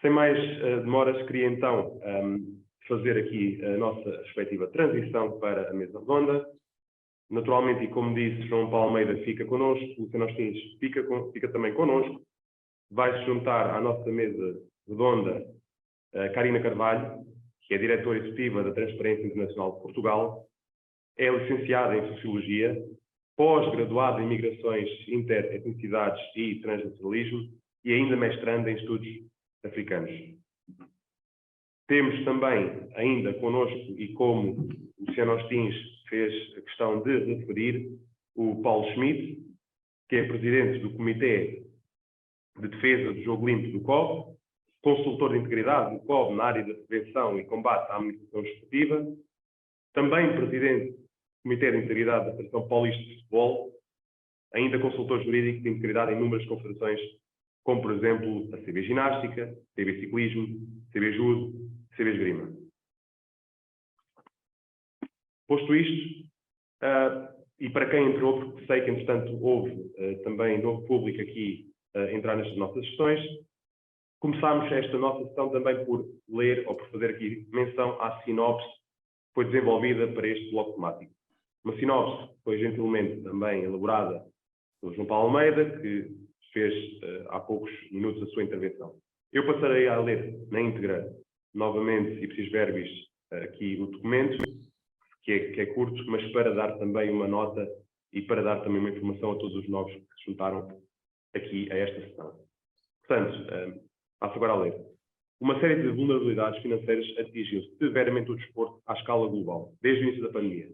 Sem mais demoras, queria então fazer aqui a nossa respectiva transição para a mesa redonda. Naturalmente, e como disse, João Paulo Almeida fica connosco, Luciano Ostins fica também connosco. Vai-se juntar à nossa mesa redonda a Karina Carvalho, que é diretora executiva da Transparência Internacional de Portugal, é licenciada em Sociologia, pós-graduada em Migrações, Interetnicidades e Transnacionalismo e ainda mestranda em Estudos Africanos. Temos também ainda connosco, e como o Luciano Ostins fez a questão de referir, o Paulo Schmidt, que é presidente do Comitê de Defesa do Jogo Limpo do COB, consultor de integridade do COB na área da prevenção e combate à manipulação desportiva, também presidente do Comitê de Integridade da Federação Paulista de Futebol, ainda consultor jurídico de integridade em inúmeras confederações, como, por exemplo, a CB Ginástica, CB Ciclismo, CB Judo, CB Esgrima. Posto isto, e para quem entrou, porque sei que, entretanto, houve também novo público aqui entrar nestas nossas sessões, começámos esta nossa sessão também por ler, ou por fazer aqui menção à sinopse que foi desenvolvida para este bloco temático. Uma sinopse que foi gentilmente também elaborada pelo João Paulo Almeida, que fez há poucos minutos a sua intervenção. Eu passarei a ler na íntegra, novamente, ipsis verbis, aqui o documento, que é curto, mas para dar também uma nota e para dar também uma informação a todos os novos que se juntaram aqui a esta sessão. Portanto, passo agora a ler. Uma série de vulnerabilidades financeiras atingiu severamente o desporto à escala global, desde o início da pandemia,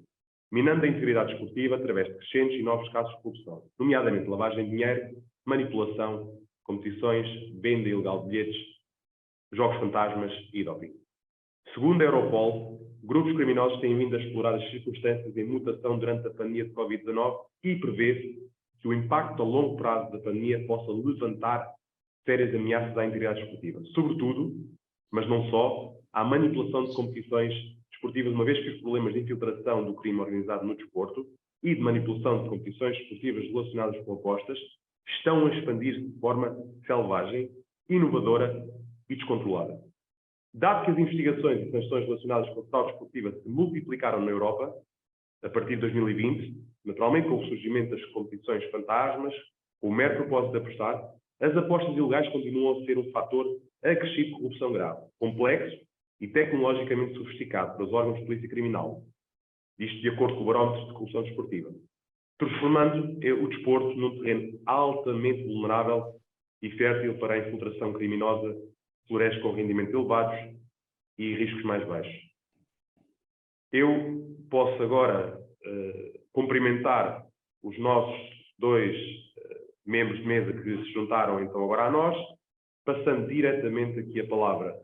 minando a integridade desportiva através de crescentes e novos casos de corrupção, nomeadamente lavagem de dinheiro, manipulação, competições, venda ilegal de bilhetes, jogos fantasmas e doping. Segundo a Europol, grupos criminosos têm vindo a explorar as circunstâncias em mutação durante a pandemia de Covid-19 e prevê-se que o impacto a longo prazo da pandemia possa levantar sérias ameaças à integridade desportiva. Sobretudo, mas não só, à manipulação de competições desportivas, uma vez que os problemas de infiltração do crime organizado no desporto e de manipulação de competições desportivas relacionadas com apostas estão a expandir-se de forma selvagem, inovadora e descontrolada. Dado que as investigações e sanções relacionadas com a fraude desportiva se multiplicaram na Europa, a partir de 2020, naturalmente com o ressurgimento das competições fantasmas, com o mero propósito de apostar, as apostas ilegais continuam a ser um fator acrescido de corrupção grave, complexo e tecnologicamente sofisticado para os órgãos de polícia criminal. Isto de acordo com o barómetro de corrupção desportiva, transformando o desporto num terreno altamente vulnerável e fértil para a infiltração criminosa, que floresce com rendimentos elevados e riscos mais baixos. Eu posso agora cumprimentar os nossos dois membros de mesa que se juntaram então agora a nós, passando diretamente aqui a palavra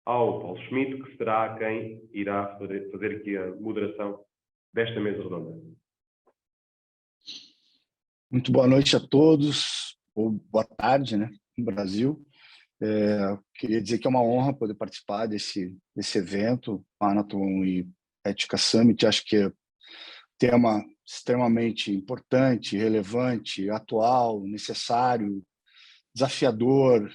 ao Paulo Schmidt, que será quem irá fazer aqui a moderação desta mesa redonda. Muito boa noite a todos, ou boa tarde, né, no Brasil. Queria dizer que é uma honra poder participar desse evento, Marathon e Ética Summit. Acho que é um tema extremamente importante, relevante, atual, necessário, desafiador.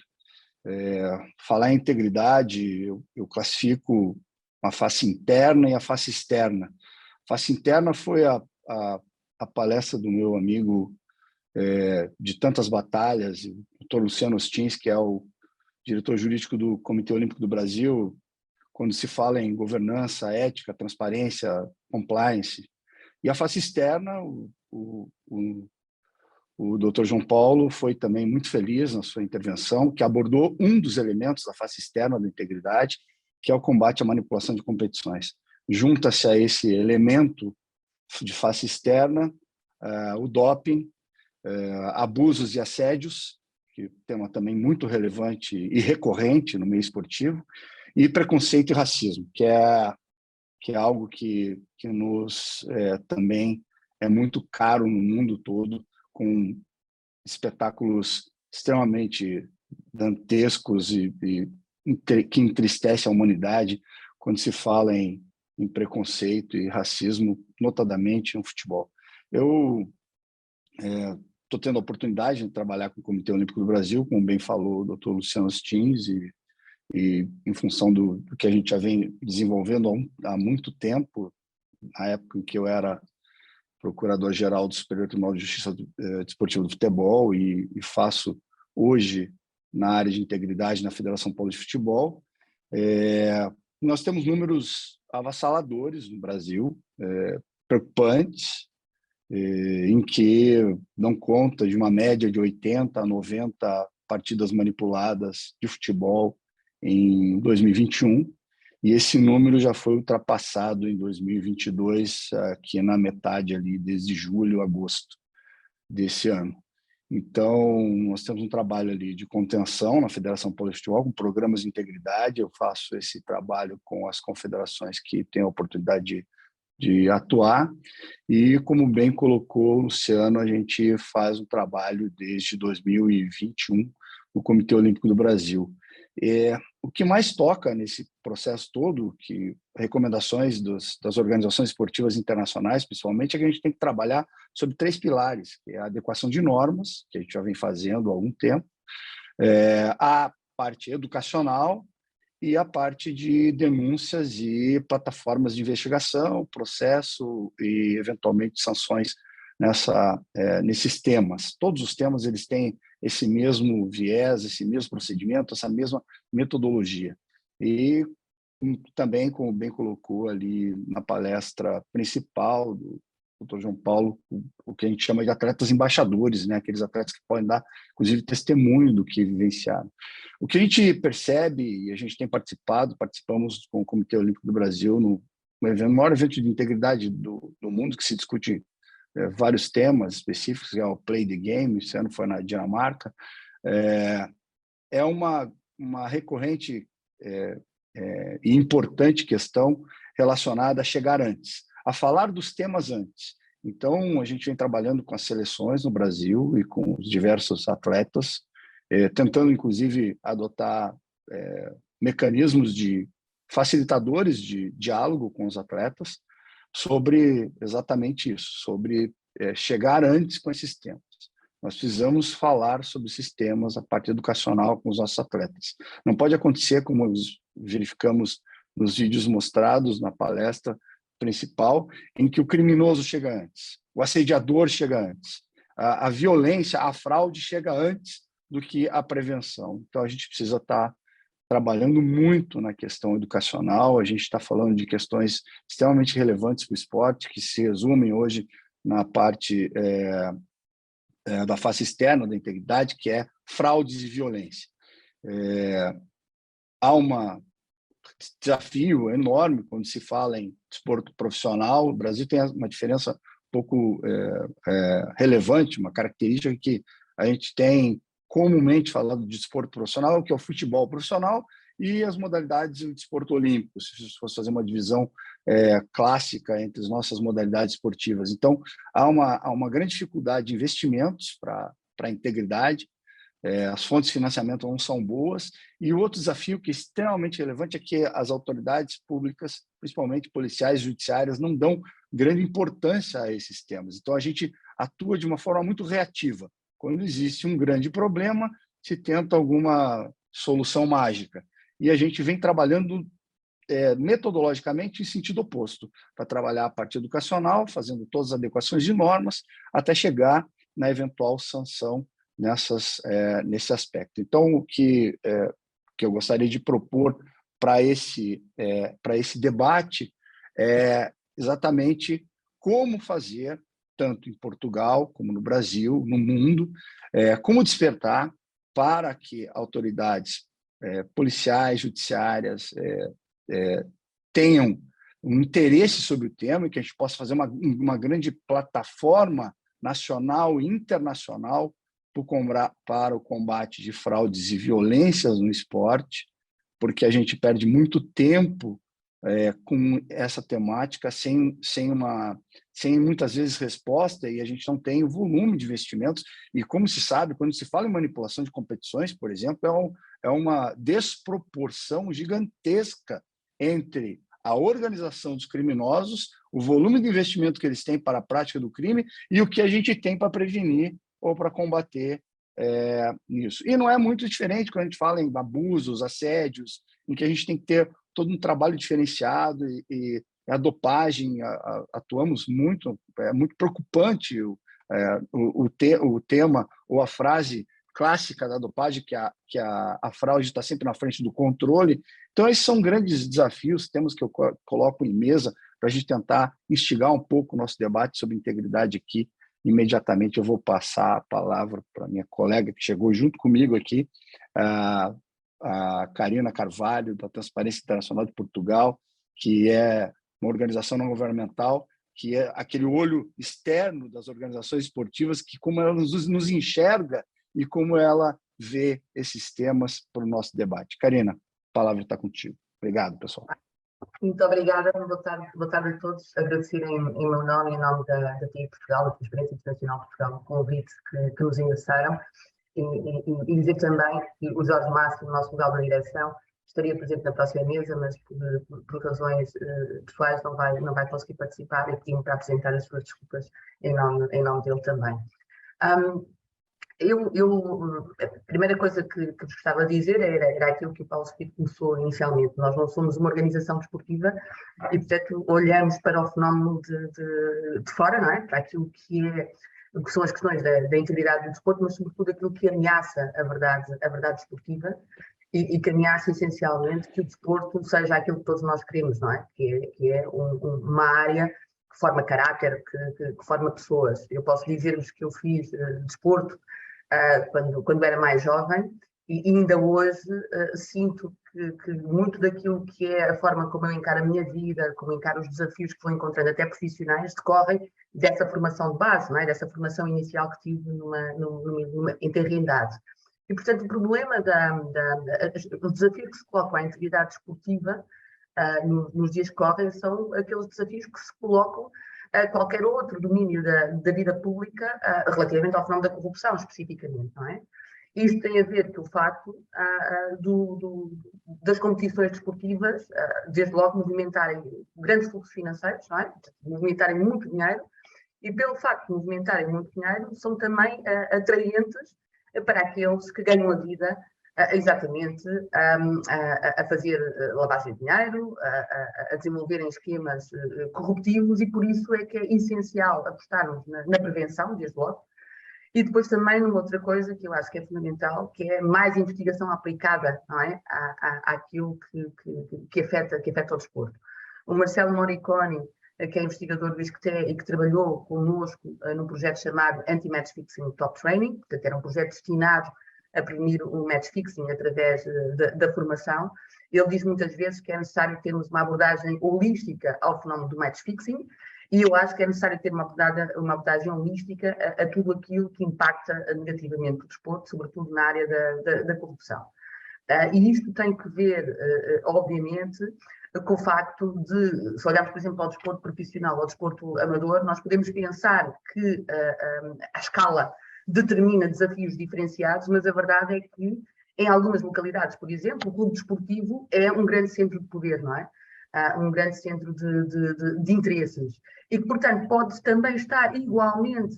Falar em integridade, eu classifico a face interna e a face externa. A face interna foi a palestra do meu amigo de tantas batalhas, o Dr. Luciano Ostins, que é o diretor jurídico do Comitê Olímpico do Brasil, quando se fala em governança, ética, transparência, compliance. E a face externa, o Dr. João Paulo foi também muito feliz na sua intervenção, que abordou um dos elementos da face externa da integridade, que é o combate à manipulação de competições. Junta-se a esse elemento de face externa o doping, abusos e assédios, que é um tema também muito relevante e recorrente no meio esportivo, e preconceito e racismo, que é algo que nos também é muito caro no mundo todo, com espetáculos extremamente dantescos e que entristece a humanidade quando se fala em preconceito e racismo, notadamente no futebol. Eu estou tendo a oportunidade de trabalhar com o Comitê Olímpico do Brasil, como bem falou o Dr. Luciano Ostins, e em função do que a gente já vem desenvolvendo há muito tempo, na época em que eu era procurador-geral do Superior Tribunal de Justiça Desportiva do Futebol e faço hoje na área de integridade na Federação Paulista de Futebol. Nós temos números avassaladores no Brasil, preocupantes, em que dão conta de uma média de 80 a 90 partidas manipuladas de futebol em 2021, e esse número já foi ultrapassado em 2022, aqui na metade ali, desde julho, agosto desse ano. Então, nós temos um trabalho ali de contenção na Federação Paulista de Futebol, com programas de integridade. Eu faço esse trabalho com as confederações que têm a oportunidade de atuar. E, como bem colocou o Luciano, a gente faz um trabalho desde 2021 no Comitê Olímpico do Brasil. O que mais toca nesse processo todo, que recomendações das organizações esportivas internacionais, principalmente, é que a gente tem que trabalhar sobre 3 pilares, que é a adequação de normas, que a gente já vem fazendo há algum tempo, a parte educacional e a parte de denúncias e plataformas de investigação, processo e, eventualmente, sanções nesses temas. Todos os temas eles têm esse mesmo viés, esse mesmo procedimento, essa mesma metodologia. E também, como bem colocou ali na palestra principal do Dr. João Paulo, o que a gente chama de atletas embaixadores, né? Aqueles atletas que podem dar, inclusive, testemunho do que vivenciaram. O que a gente percebe, e a gente tem participamos com o Comitê Olímpico do Brasil no maior evento de integridade do mundo, que se discute vários temas específicos, que é o Play the Game, esse ano foi na Dinamarca. É uma recorrente e importante questão relacionada a chegar antes, a falar dos temas antes. Então, a gente vem trabalhando com as seleções no Brasil e com os diversos atletas, tentando, inclusive, adotar mecanismos de facilitadores de diálogo com os atletas sobre exatamente isso, sobre chegar antes com esses temas. Nós precisamos falar sobre esses temas, a parte educacional com os nossos atletas. Não pode acontecer, como verificamos nos vídeos mostrados na palestra principal, em que o criminoso chega antes, o assediador chega antes, a violência, a fraude chega antes do que a prevenção. Então, a gente precisa estar trabalhando muito na questão educacional. A gente está falando de questões extremamente relevantes para o esporte, que se resumem hoje na parte da face externa da integridade, que é fraudes e violência. Há um desafio enorme quando se fala em desporto profissional. O Brasil tem uma diferença um pouco relevante, uma característica que a gente tem comumente falado de desporto profissional, que é o futebol profissional, e as modalidades do desporto olímpico, se fosse fazer uma divisão clássica entre as nossas modalidades esportivas. Então, há uma grande dificuldade de investimentos para a integridade, as fontes de financiamento não são boas, e o outro desafio que é extremamente relevante é que as autoridades públicas, principalmente policiais e judiciárias, não dão grande importância a esses temas. Então, a gente atua de uma forma muito reativa. Quando existe um grande problema, se tenta alguma solução mágica. E a gente vem trabalhando metodologicamente em sentido oposto, para trabalhar a parte educacional, fazendo todas as adequações de normas, até chegar na eventual sanção nesse aspecto. Então, o que eu gostaria de propor para esse debate é exatamente como fazer, tanto em Portugal como no Brasil, no mundo, como despertar para que autoridades policiais, judiciárias tenham um interesse sobre o tema e que a gente possa fazer uma grande plataforma nacional e internacional para o combate de fraudes e violências no esporte, porque a gente perde muito tempo com essa temática sem muitas vezes resposta, e a gente não tem o volume de investimentos. E como se sabe, quando se fala em manipulação de competições, por exemplo, é uma desproporção gigantesca entre a organização dos criminosos, o volume de investimento que eles têm para a prática do crime e o que a gente tem para prevenir ou para combater nisso. E não é muito diferente quando a gente fala em abusos, assédios, em que a gente tem que ter todo um trabalho diferenciado e a dopagem, atuamos muito, é muito preocupante o tema ou a frase clássica da dopagem, que a fraude está sempre na frente do controle. Então, esses são grandes desafios, temas que eu coloco em mesa para a gente tentar instigar um pouco o nosso debate sobre integridade aqui. Imediatamente eu vou passar a palavra para a minha colega que chegou junto comigo aqui, a Karina Carvalho, da Transparência Internacional de Portugal, que é uma organização não governamental, que é aquele olho externo das organizações esportivas, que como ela nos enxerga e como ela vê esses temas para o nosso debate. Karina, a palavra está contigo. Obrigado, pessoal. Muito obrigada, boa tarde a todos. Agradecer em meu nome e em nome da TI Portugal, da Transparência Internacional de Portugal, o convite que nos endereçaram e dizer também que o Jorge Márcio, o nosso lugar da direção, estaria presente na próxima mesa, mas por razões pessoais não vai conseguir participar e pedi-me para apresentar as suas desculpas em nome dele também. A primeira coisa que vos gostava de dizer era aquilo que o Paulo Espírito começou inicialmente. Nós não somos uma organização desportiva e, portanto, olhamos para o fenómeno de fora, não é? Para aquilo que são as questões da integridade do desporto, mas, sobretudo, aquilo que ameaça a verdade desportiva e que ameaça, essencialmente, que o desporto seja aquilo que todos nós queremos, não é? Que é uma área que forma caráter, que forma pessoas. Eu posso dizer-vos que eu fiz desporto quando era mais jovem e ainda hoje sinto que muito daquilo que é a forma como eu encaro a minha vida, como eu encaro os desafios que vou encontrando, até profissionais, decorrem dessa formação de base, não é? Dessa formação inicial que tive em tenra idade. E, portanto, o problema, os desafios que se colocam à integridade desportiva nos dias que correm são aqueles desafios que se colocam a qualquer outro domínio da vida pública relativamente ao fenómeno da corrupção, especificamente, não é? Isto tem a ver com o facto das competições desportivas, desde logo, movimentarem grandes fluxos financeiros, não é? Movimentarem muito dinheiro, e pelo facto de movimentarem muito dinheiro, são também atraentes para aqueles que ganham a vida exatamente a fazer lavagem de dinheiro, a desenvolverem esquemas corruptivos, e por isso é que é essencial apostarmos na prevenção, desde logo, e depois também numa outra coisa que eu acho que é fundamental, que é mais investigação aplicada, não é? Àquilo que afeta o desporto. O Marcelo Moriconi, que é investigador do ISCTE e que trabalhou connosco num projeto chamado Anti-Match Fixing Top Training, portanto era um projeto destinado a prevenir o match fixing através da formação. Ele diz muitas vezes que é necessário termos uma abordagem holística ao fenómeno do match fixing, e eu acho que é necessário ter uma abordagem holística a tudo aquilo que impacta negativamente o desporto, sobretudo na área da corrupção. E isto tem que ver, obviamente, com o facto de, se olharmos, por exemplo, ao desporto profissional, ao desporto amador, nós podemos pensar que a escala determina desafios diferenciados, mas a verdade é que em algumas localidades, por exemplo, o clube desportivo é um grande centro de poder, não é? Um grande centro de interesses e que, portanto, pode também estar igualmente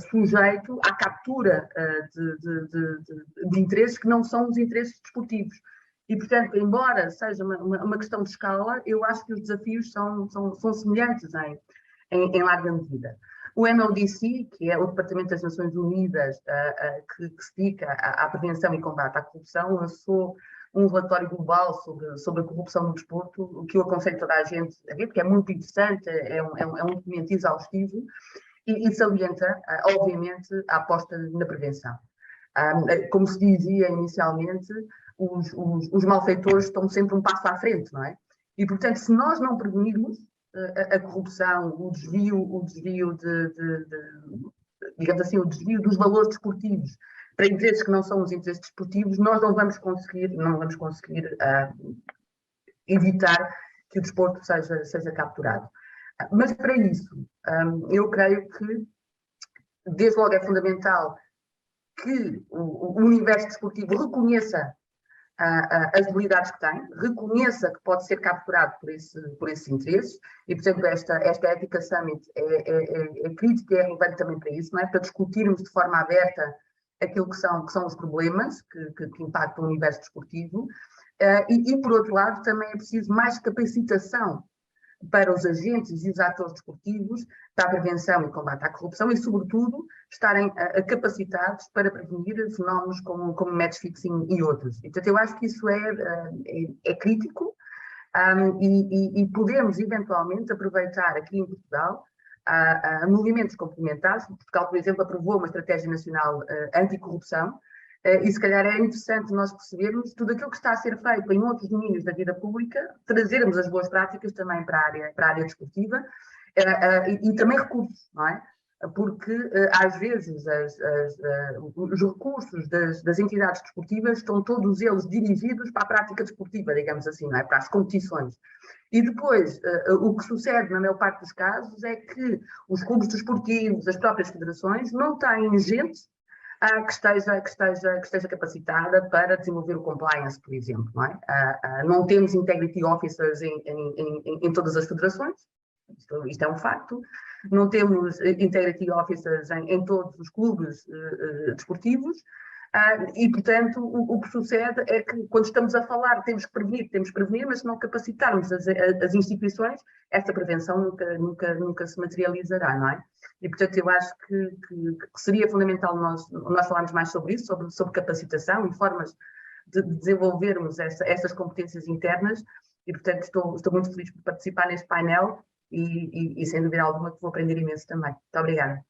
sujeito à captura de interesses que não são os interesses desportivos. E, portanto, embora seja uma questão de escala, eu acho que os desafios são semelhantes em larga medida. O NODC, que é o Departamento das Nações Unidas que se dedica à prevenção e combate à corrupção, lançou um relatório global sobre a corrupção no desporto, o que eu aconselho toda a gente a ver, porque é muito interessante, é um documento exaustivo e salienta, obviamente, a aposta na prevenção. Como se dizia inicialmente, os malfeitores estão sempre um passo à frente, não é? E, portanto, se nós não prevenirmos a corrupção, o desvio digamos assim, o desvio dos valores desportivos para interesses que não são os interesses desportivos, nós não vamos conseguir evitar que o desporto seja capturado. Mas para isso, eu creio que, desde logo, é fundamental que o universo desportivo reconheça as debilidades que tem, reconheça que pode ser capturado por esses interesses, e, portanto, esta Ética Summit é crítica e é relevante também para isso, não é? Para discutirmos de forma aberta aquilo que são os problemas que impactam o universo desportivo, e, por outro lado, também é preciso mais capacitação para os agentes e os atores desportivos para a prevenção e combate à corrupção e, sobretudo, estarem capacitados para prevenir fenómenos como match fixing e outros. E, portanto, eu acho que isso é crítico, e podemos, eventualmente, aproveitar aqui em Portugal movimentos complementares. Portugal, por exemplo, aprovou uma estratégia nacional anticorrupção, e se calhar é interessante nós percebermos tudo aquilo que está a ser feito em outros domínios da vida pública, trazermos as boas práticas também para a área desportiva, e também recursos, não é? Porque às vezes os recursos das entidades desportivas estão todos eles dirigidos para a prática desportiva, digamos assim, não é? Para as competições. E depois, o que sucede na maior parte dos casos é que os clubes desportivos, as próprias federações, não têm gente que esteja capacitada para desenvolver o compliance, por exemplo. Não é? Não temos integrity officers em todas as federações, isto é um facto. Não temos integrity officers em todos os clubes desportivos. E, portanto, o que sucede é que, quando estamos a falar, temos que prevenir, mas se não capacitarmos as instituições, essa prevenção nunca se materializará, não é? E, portanto, eu acho que seria fundamental nós falarmos mais sobre isso, sobre capacitação e formas de desenvolvermos essas competências internas. E, portanto, estou muito feliz por participar neste painel e sem dúvida alguma, que vou aprender imenso também. Muito obrigada.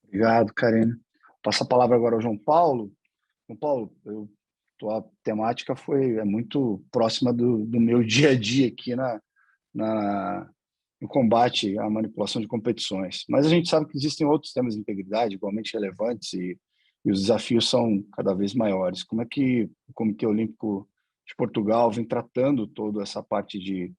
Obrigado, Karina. Passo a palavra agora ao João Paulo. João Paulo, tua temática é muito próxima do meu dia a dia aqui no combate à manipulação de competições. Mas a gente sabe que existem outros temas de integridade igualmente relevantes e os desafios são cada vez maiores. Como é que o Comitê Olímpico de Portugal vem tratando toda essa parte de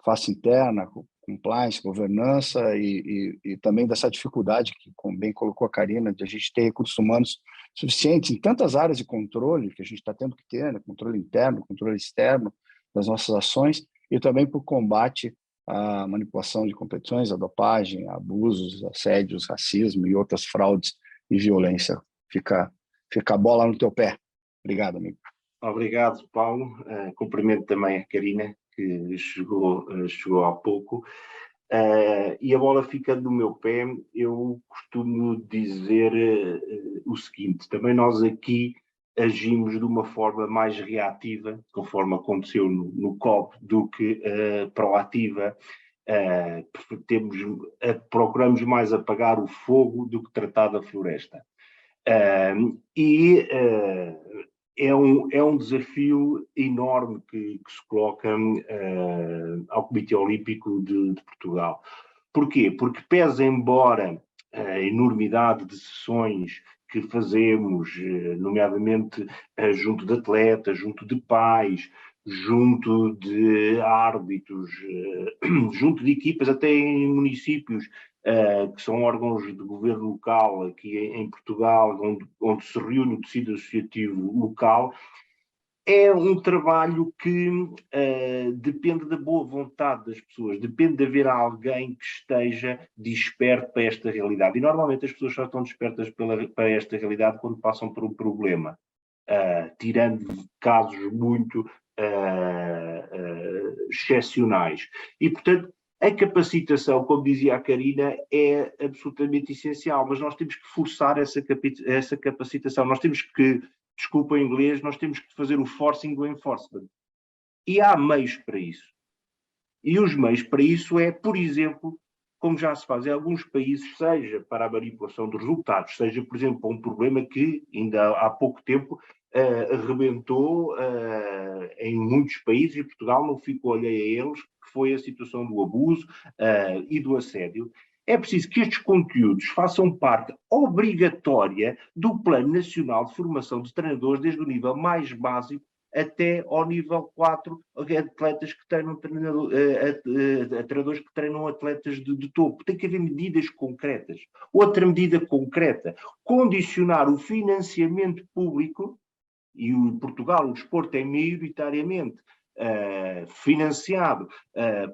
face interna, compliance, governança e também dessa dificuldade que, como bem colocou a Karina, de a gente ter recursos humanos suficientes em tantas áreas de controle que a gente está tendo que ter, né? Controle interno, controle externo das nossas ações, e também por combate à manipulação de competições, à dopagem, a abusos, assédios, racismo e outras fraudes e violência. Fica a bola no teu pé. Obrigado, amigo. Obrigado, Paulo. Cumprimento também a Karina, que chegou há pouco. E a bola fica no meu pé. Eu costumo dizer o seguinte: também nós aqui agimos de uma forma mais reativa, conforme aconteceu no COP, do que proativa. Procuramos mais apagar o fogo do que tratar da floresta. É um desafio enorme que se coloca ao Comitê Olímpico de Portugal. Porquê? Porque pese embora a enormidade de sessões que fazemos, nomeadamente junto de atletas, junto de pais, junto de árbitros, junto de equipas, até em municípios, que são órgãos de governo local aqui em Portugal, onde se reúne o tecido associativo local, é um trabalho que depende da boa vontade das pessoas, depende de haver alguém que esteja desperto para esta realidade. E normalmente as pessoas só estão despertas para esta realidade quando passam por um problema, tirando casos muito excepcionais. E, portanto, a capacitação, como dizia a Karina, é absolutamente essencial, mas nós temos que forçar essa capacitação. Nós temos que, desculpa em inglês, nós temos que fazer o forcing do enforcement. E há meios para isso. E os meios para isso é, por exemplo, como já se faz em alguns países, seja para a manipulação dos resultados, seja, por exemplo, para um problema que ainda há pouco tempo arrebentou em muitos países, e Portugal não ficou alheio a eles, que foi a situação do abuso e do assédio. É preciso que estes conteúdos façam parte obrigatória do Plano Nacional de Formação de Treinadores, desde o nível mais básico até ao nível 4, atletas que treinam treinadores que treinam atletas de topo. Tem que haver medidas concretas. Outra medida concreta, condicionar o financiamento público, e em Portugal o desporto é maioritariamente financiado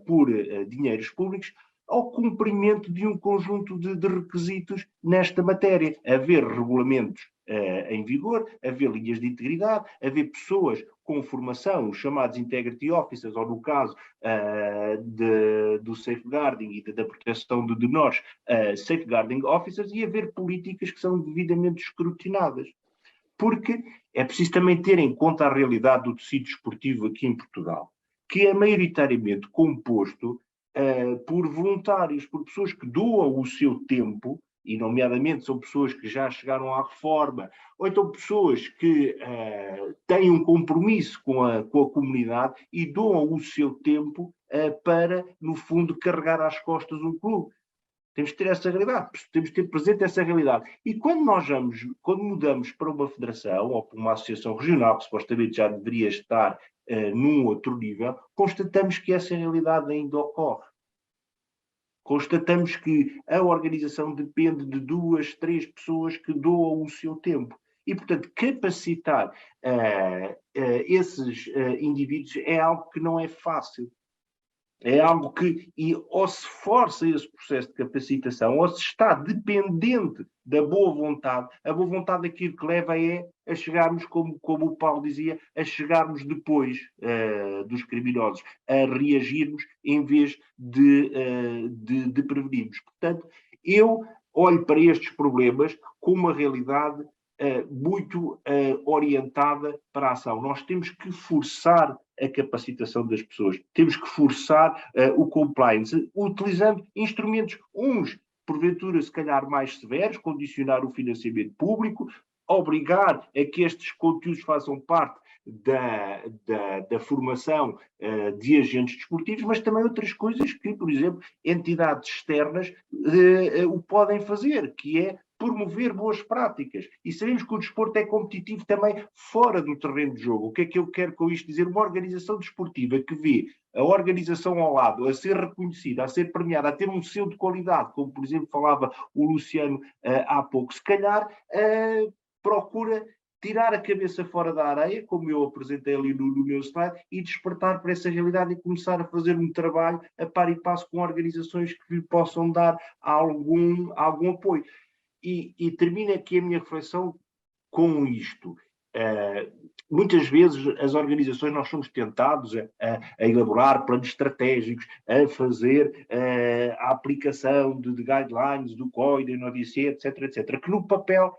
por dinheiros públicos, ao cumprimento de um conjunto de requisitos nesta matéria. Haver regulamentos em vigor, haver linhas de integridade, haver pessoas com formação, os chamados Integrity Officers, ou no caso do safeguarding e da proteção de nós, safeguarding officers, e haver políticas que são devidamente escrutinadas. Porque é preciso também ter em conta a realidade do tecido esportivo aqui em Portugal, que é maioritariamente composto por voluntários, por pessoas que doam o seu tempo, e nomeadamente são pessoas que já chegaram à reforma, ou então pessoas que têm um compromisso com a comunidade e doam o seu tempo para, no fundo, carregar às costas um clube. Temos que ter essa realidade, temos que ter presente essa realidade. E quando mudamos para uma federação ou para uma associação regional, que supostamente já deveria estar num outro nível, constatamos que essa realidade ainda ocorre. Constatamos que a organização depende de 2, 3 pessoas que doam o seu tempo. E, portanto, capacitar esses indivíduos é algo que não é fácil. É algo que, ou se força esse processo de capacitação, ou se está dependente da boa vontade. A boa vontade aquilo que leva a chegarmos, como o Paulo dizia, a chegarmos depois dos criminosos, a reagirmos em vez de prevenirmos. Portanto, eu olho para estes problemas com uma realidade muito orientada para a ação. Nós temos que forçar a capacitação das pessoas, temos que forçar o compliance, utilizando instrumentos, porventura, se calhar mais severos, condicionar o financiamento público, obrigar a que estes conteúdos façam parte da formação de agentes desportivos, mas também outras coisas que, por exemplo, entidades externas o podem fazer, que é promover boas práticas. E sabemos que o desporto é competitivo também fora do terreno de jogo. O que é que eu quero com isto dizer? Uma organização desportiva que vê a organização ao lado a ser reconhecida, a ser premiada, a ter um selo de qualidade, como, por exemplo, falava o Luciano há pouco, se calhar procura tirar a cabeça fora da areia, como eu apresentei ali no meu slide, e despertar para essa realidade e começar a fazer um trabalho a par e passo com organizações que lhe possam dar algum apoio. E termino aqui a minha reflexão com isto. Muitas vezes as organizações, nós somos tentados a elaborar planos estratégicos, a fazer a aplicação de guidelines do COI, da ODC, etc., que no papel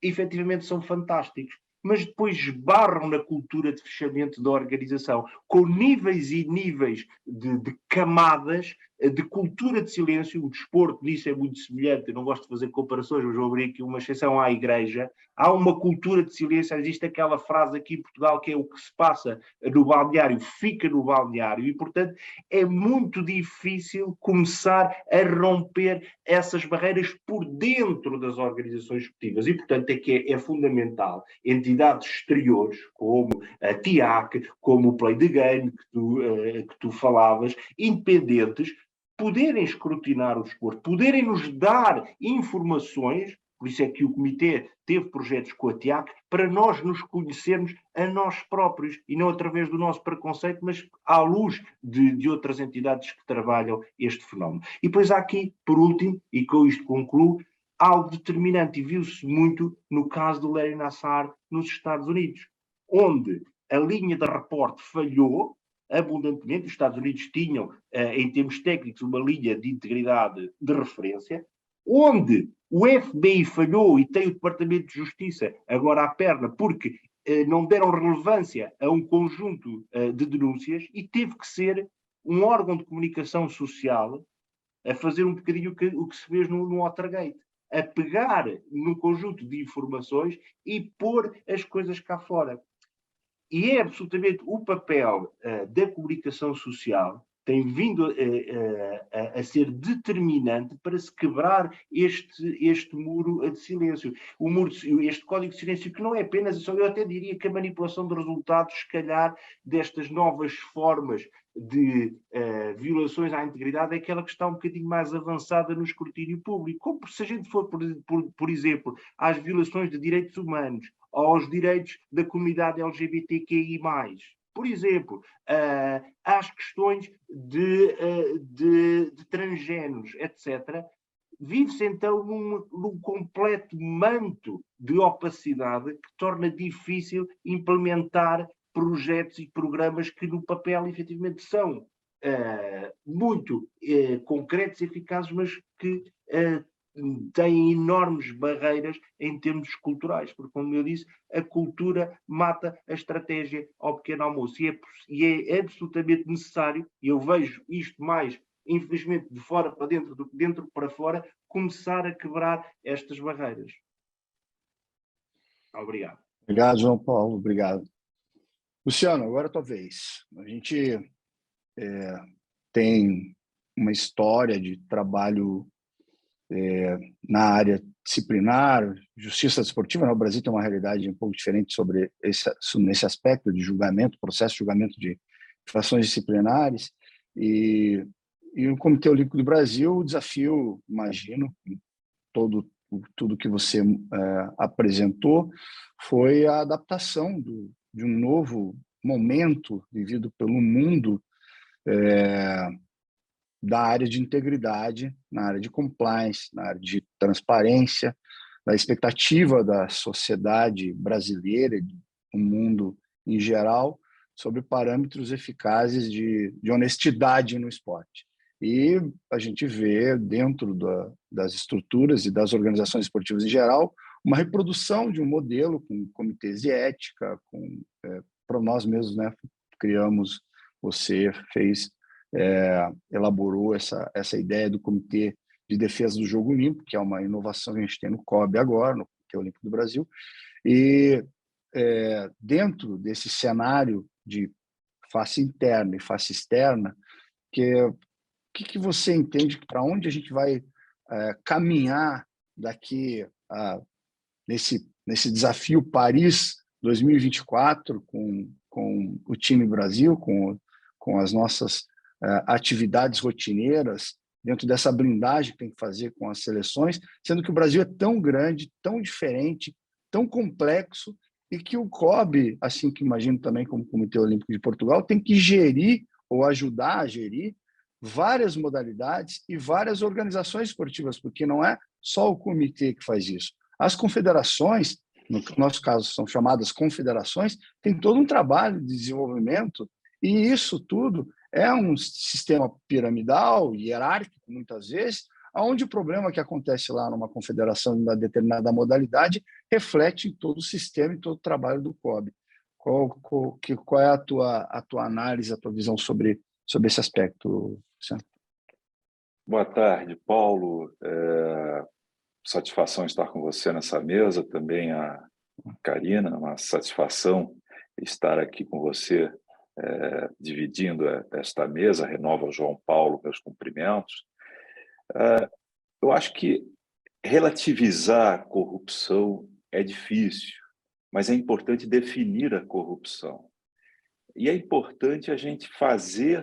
efetivamente são fantásticos, mas depois esbarram na cultura de fechamento da organização, com níveis e níveis de camadas de cultura de silêncio. O desporto nisso é muito semelhante, eu não gosto de fazer comparações, mas vou abrir aqui uma exceção à igreja. Há uma cultura de silêncio, existe aquela frase aqui em Portugal que é: o que se passa no balneário fica no balneário, e portanto é muito difícil começar a romper essas barreiras por dentro das organizações esportivas, e portanto é fundamental entidades exteriores, como a TIAC, como o Play the Game, que tu falavas, independentes, poderem escrutinar o desporto, poderem nos dar informações. Por isso é que o Comitê teve projetos com a TIAC, para nós nos conhecermos a nós próprios, e não através do nosso preconceito, mas à luz de outras entidades que trabalham este fenómeno. E depois há aqui, por último, e com isto concluo, algo determinante, e viu-se muito no caso do Larry Nassar nos Estados Unidos, onde a linha de reporte falhou abundantemente. Os Estados Unidos tinham, em termos técnicos, uma linha de integridade de referência, onde o FBI falhou e tem o Departamento de Justiça agora à perna, porque não deram relevância a um conjunto de denúncias, e teve que ser um órgão de comunicação social a fazer um bocadinho o que se fez no Watergate, a pegar num conjunto de informações e pôr as coisas cá fora. E é absolutamente o papel da comunicação social, tem vindo a ser determinante para se quebrar este muro de silêncio. Este código de silêncio, que não é apenas, eu até diria que a manipulação de resultados, se calhar, destas novas formas de violações à integridade, é aquela que está um bocadinho mais avançada no escrutínio público. Como se a gente for, por exemplo, às violações de direitos humanos, aos direitos da comunidade LGBTQI+, Por exemplo, às questões de transgéneros, etc., vive-se então num completo manto de opacidade que torna difícil implementar projetos e programas que no papel efetivamente são muito concretos e eficazes, mas que têm enormes barreiras em termos culturais, porque, como eu disse, a cultura mata a estratégia ao pequeno almoço e é absolutamente necessário, e eu vejo isto mais, infelizmente, de fora para dentro do que dentro para fora, começar a quebrar estas barreiras. Obrigado. Obrigado, João Paulo. Obrigado. Luciano, agora é a tua vez. A gente tem uma história de trabalho na área disciplinar, justiça desportiva. O Brasil tem uma realidade um pouco diferente sobre nesse aspecto de julgamento, processo de julgamento de infrações disciplinares. E o Comitê Olímpico do Brasil, o desafio, imagino, tudo que você apresentou, foi a adaptação de um novo momento vivido pelo mundo da área de integridade, na área de compliance, na área de transparência, da expectativa da sociedade brasileira e do mundo em geral sobre parâmetros eficazes de honestidade no esporte. E a gente vê dentro das estruturas e das organizações esportivas em geral uma reprodução de um modelo com comitês de ética, para nós mesmos, né, criamos, você fez, elaborou essa ideia do Comitê de Defesa do Jogo Limpo, que é uma inovação que a gente tem no COB agora, no Comitê Olímpico do Brasil, e dentro desse cenário de face interna e face externa, o que você entende para onde a gente vai caminhar daqui nesse desafio Paris 2024 com o time Brasil, com as nossas atividades rotineiras, dentro dessa blindagem que tem que fazer com as seleções, sendo que o Brasil é tão grande, tão diferente, tão complexo, e que o COB, assim que imagino também como Comitê Olímpico de Portugal, tem que gerir ou ajudar a gerir várias modalidades e várias organizações esportivas, porque não é só o comitê que faz isso. As confederações, no nosso caso são chamadas confederações, tem todo um trabalho de desenvolvimento, e isso tudo é um sistema piramidal e hierárquico, muitas vezes, onde o problema que acontece lá numa confederação de uma determinada modalidade reflete em todo o sistema e todo o trabalho do COB. Qual é a tua análise, a tua visão sobre esse aspecto, Luciano? Boa tarde, Paulo. Satisfação estar com você nessa mesa, também a Karina, uma satisfação estar aqui com você, dividindo esta mesa. Renovo ao João Paulo meus cumprimentos. Eu acho que relativizar a corrupção é difícil, mas é importante definir a corrupção. E é importante a gente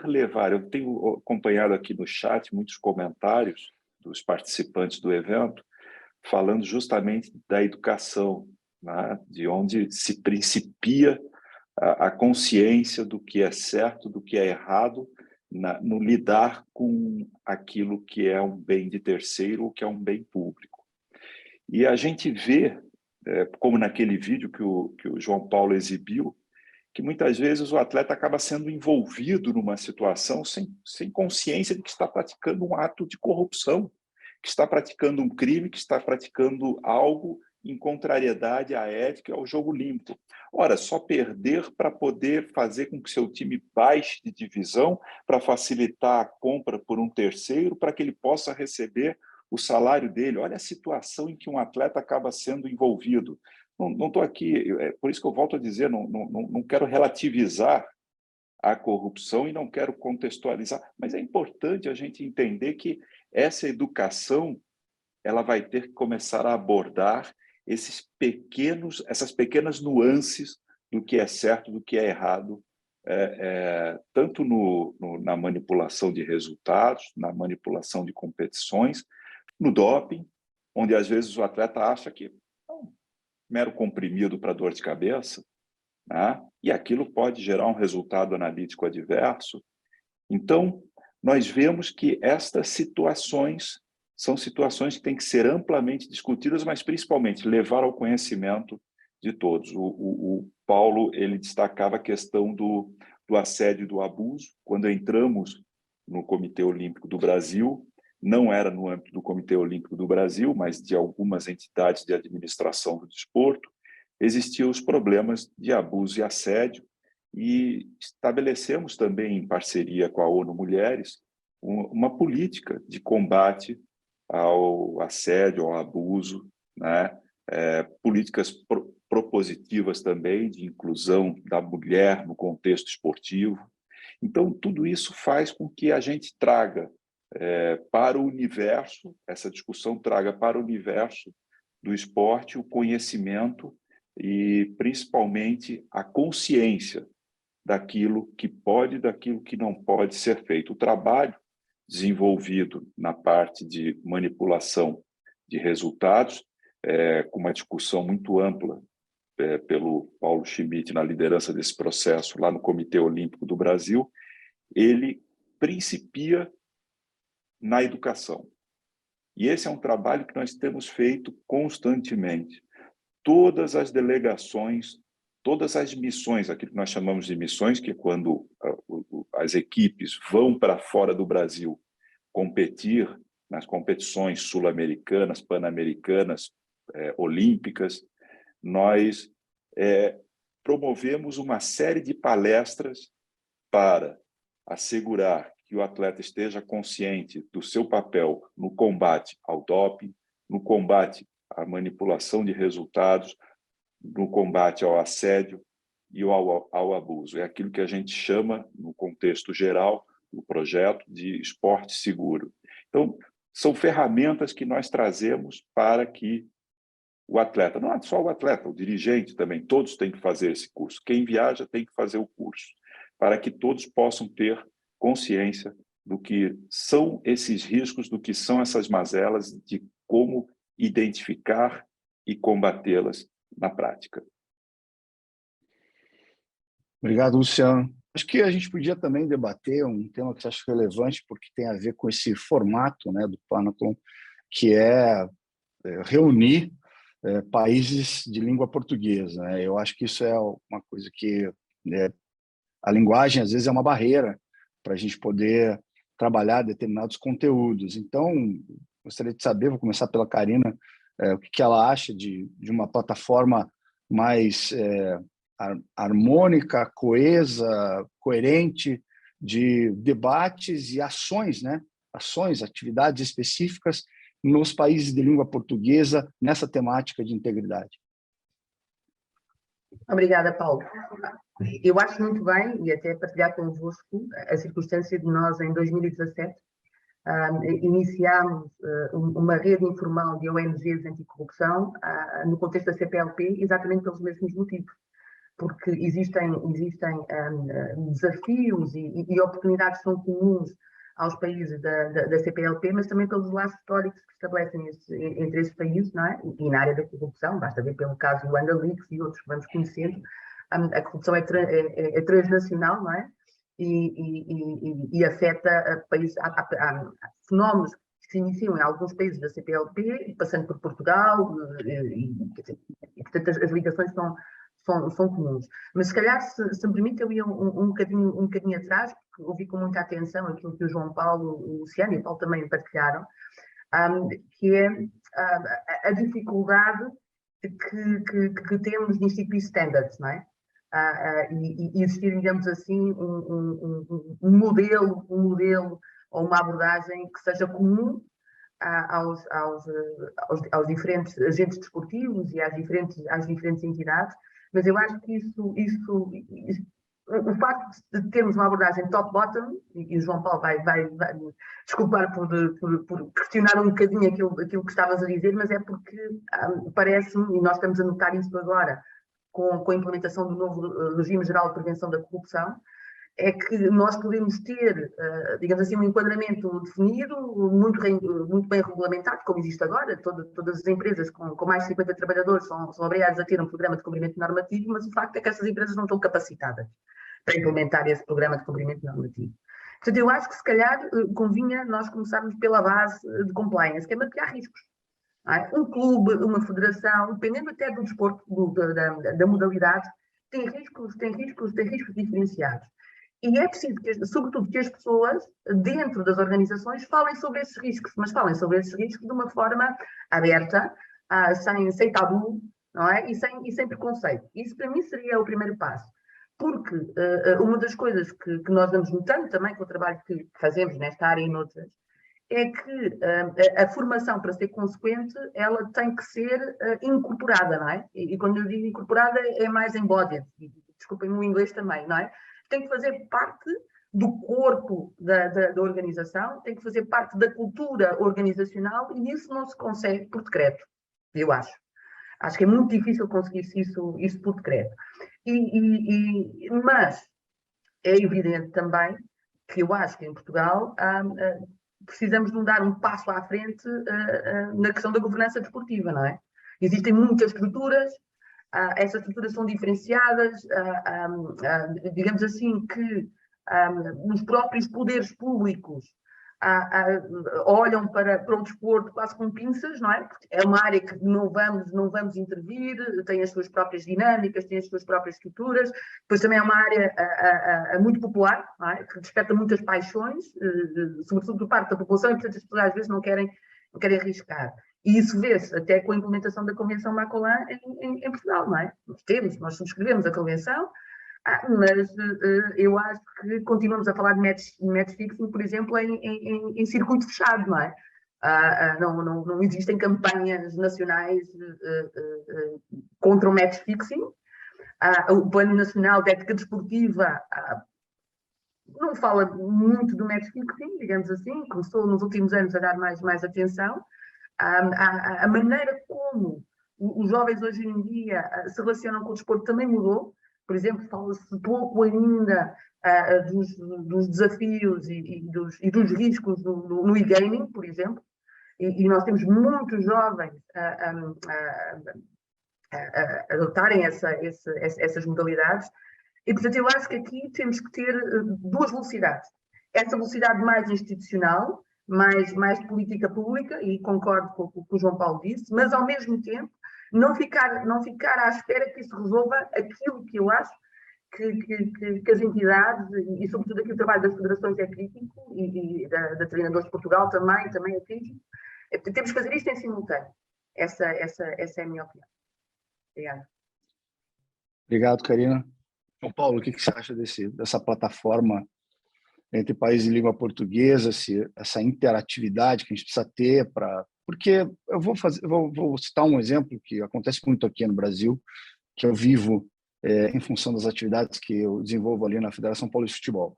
levar. Eu tenho acompanhado aqui no chat muitos comentários dos participantes do evento, falando justamente da educação, né? De onde se principia a consciência do que é certo, do que é errado, no lidar com aquilo que é um bem de terceiro ou que é um bem público. E a gente vê, como naquele vídeo que o João Paulo exibiu, que muitas vezes o atleta acaba sendo envolvido numa situação sem consciência de que está praticando um ato de corrupção, que está praticando um crime, que está praticando algo em contrariedade à ética e ao jogo limpo. Ora, só perder para poder fazer com que seu time baixe de divisão, para facilitar a compra por um terceiro, para que ele possa receber o salário dele. Olha a situação em que um atleta acaba sendo envolvido. Não estou aqui, por isso que eu volto a dizer, não quero relativizar a corrupção e não quero contextualizar, mas é importante a gente entender que essa educação ela vai ter que começar a abordar essas pequenas nuances do que é certo, do que é errado, tanto na manipulação de resultados, na manipulação de competições, no doping, onde às vezes o atleta acha que mero comprimido para dor de cabeça, né? E aquilo pode gerar um resultado analítico adverso. Então, nós vemos que estas situações são situações que têm que ser amplamente discutidas, mas principalmente levar ao conhecimento de todos. O Paulo, ele destacava a questão do assédio e do abuso. Quando entramos no Comitê Olímpico do Brasil, não era no âmbito do Comitê Olímpico do Brasil, mas de algumas entidades de administração do desporto, existiam os problemas de abuso e assédio, e estabelecemos também, em parceria com a ONU Mulheres, uma política de combate ao assédio, ao abuso, né? Políticas propositivas também de inclusão da mulher no contexto esportivo. Então, tudo isso faz com que a gente traga para o universo, essa discussão traga para o universo do esporte o conhecimento e, principalmente, a consciência daquilo que pode e daquilo que não pode ser feito. O trabalho desenvolvido na parte de manipulação de resultados, com uma discussão muito ampla pelo Paulo Schmidt na liderança desse processo lá no Comitê Olímpico do Brasil, ele principia na educação. E esse é um trabalho que nós temos feito constantemente. Todas as delegações, todas as missões, aquilo que nós chamamos de missões, que é quando as equipes vão para fora do Brasil competir nas competições sul-americanas, pan-americanas, olímpicas, nós promovemos uma série de palestras para assegurar que o atleta esteja consciente do seu papel no combate ao doping, no combate à manipulação de resultados, no combate ao assédio e ao abuso. É aquilo que a gente chama, no contexto geral, do projeto de esporte seguro. Então, são ferramentas que nós trazemos para que o atleta, não é só o atleta, o dirigente também, todos têm que fazer esse curso. Quem viaja tem que fazer o curso, para que todos possam ter consciência do que são esses riscos, do que são essas mazelas, de como identificar e combatê-las na prática. Obrigado, Luciano. Acho que a gente podia também debater um tema que eu acho relevante, porque tem a ver com esse formato, né, do Panathlon, que é reunir países de língua portuguesa, né? Eu acho que isso é uma coisa que a linguagem, às vezes, é uma barreira para a gente poder trabalhar determinados conteúdos. Então, gostaria de saber, vou começar pela Karina, o que ela acha de uma plataforma mais harmônica, coesa, coerente, de debates e ações, né? Ações, atividades específicas nos países de língua portuguesa nessa temática de integridade. Obrigada, Paulo. Eu acho muito bem, e até partilhar convosco, a circunstância de nós, em 2017, iniciámos uma rede informal de ONGs anticorrupção no contexto da CPLP, exatamente pelos mesmos motivos. Porque existem desafios e oportunidades que são comuns aos países da CPLP, mas também pelos laços históricos que estabelecem entre esses países, não é? E na área da corrupção, basta ver pelo caso do Andalix e outros que vamos conhecendo, a corrupção é transnacional, não é? E afeta países, há fenómenos que se iniciam em alguns países da CPLP, passando por Portugal, e portanto as ligações são comuns. Mas se calhar, se me permite, eu ia um bocadinho atrás, porque ouvi com muita atenção aquilo que o João Paulo, o Luciano e o Paulo também partilharam, que é a dificuldade que temos de instituir standards, não é? E existir, digamos assim, um modelo ou uma abordagem que seja comum aos diferentes agentes desportivos e às diferentes entidades, mas eu acho que o facto de termos uma abordagem top-bottom, e o João Paulo vai desculpar por questionar um bocadinho aquilo que estavas a dizer, mas é porque parece-me, e nós estamos a notar isso agora, com a implementação do novo Regime Geral de Prevenção da Corrupção, é que nós podemos ter, digamos assim, um enquadramento definido, muito bem regulamentado, como existe agora. Todas as empresas com mais de 50 trabalhadores são obrigadas a ter um programa de cumprimento normativo, mas o facto é que essas empresas não estão capacitadas para implementar esse programa de cumprimento normativo. Portanto, eu acho que se calhar convinha nós começarmos pela base de compliance, que é mapear riscos. Um clube, uma federação, dependendo até do desporto, da modalidade, tem riscos diferenciados. E é preciso, sobretudo, que as pessoas, dentro das organizações, falem sobre esses riscos, mas falem sobre esses riscos de uma forma aberta, sem tabu, não é? E sem preconceito. Isso, para mim, seria o primeiro passo. Porque uma das coisas que nós vamos notando também com o trabalho que fazemos nesta área e noutras, é que a formação, para ser consequente, ela tem que ser incorporada, não é? E quando eu digo incorporada, é mais embodied. Desculpem-me o inglês também, não é? Tem que fazer parte do corpo da organização, tem que fazer parte da cultura organizacional, e isso não se consegue por decreto, eu acho. Acho que é muito difícil conseguir-se isso por decreto. Mas é evidente também que eu acho que em Portugal precisamos de dar um passo à frente na questão da governança desportiva, não é? Existem muitas estruturas, essas estruturas são diferenciadas, digamos assim que os próprios poderes públicos olham para o desporto quase com pinças, não é? Porque é uma área que não vamos intervir, tem as suas próprias dinâmicas, tem as suas próprias estruturas, depois também é uma área muito popular, não é? Que desperta muitas paixões, sobretudo por parte da população, e portanto as pessoas às vezes não querem arriscar. E isso vê-se até com a implementação da Convenção Macolan em Portugal, não é? Nós subscrevemos a Convenção, mas eu acho que continuamos a falar de match fixing, por exemplo, em circuito fechado, não é? Não existem campanhas nacionais contra o match fixing. O Plano Nacional de Ética Desportiva não fala muito do match fixing, digamos assim, começou nos últimos anos a dar mais atenção. A maneira como os jovens hoje em dia se relacionam com o desporto também mudou. Por exemplo, fala-se pouco ainda dos desafios e dos riscos no e-gaming, por exemplo, e nós temos muitos jovens a adotarem essas modalidades, e portanto eu acho que aqui temos que ter duas velocidades. Essa velocidade mais institucional, mais de política pública, e concordo com o que o João Paulo disse, mas ao mesmo tempo não ficar à espera que isso resolva aquilo que eu acho que as entidades, e sobretudo aqui o trabalho das federações é crítico, e da Treinadores de Portugal também é crítico. Temos que fazer isto em simultâneo. Essa é a minha opinião. Obrigada. Obrigado, Karina. João Paulo, o que você acha dessa plataforma entre países de língua portuguesa, essa interatividade que a gente precisa ter porque eu vou citar um exemplo que acontece muito aqui no Brasil, que eu vivo em função das atividades que eu desenvolvo ali na Federação Paulista de Futebol.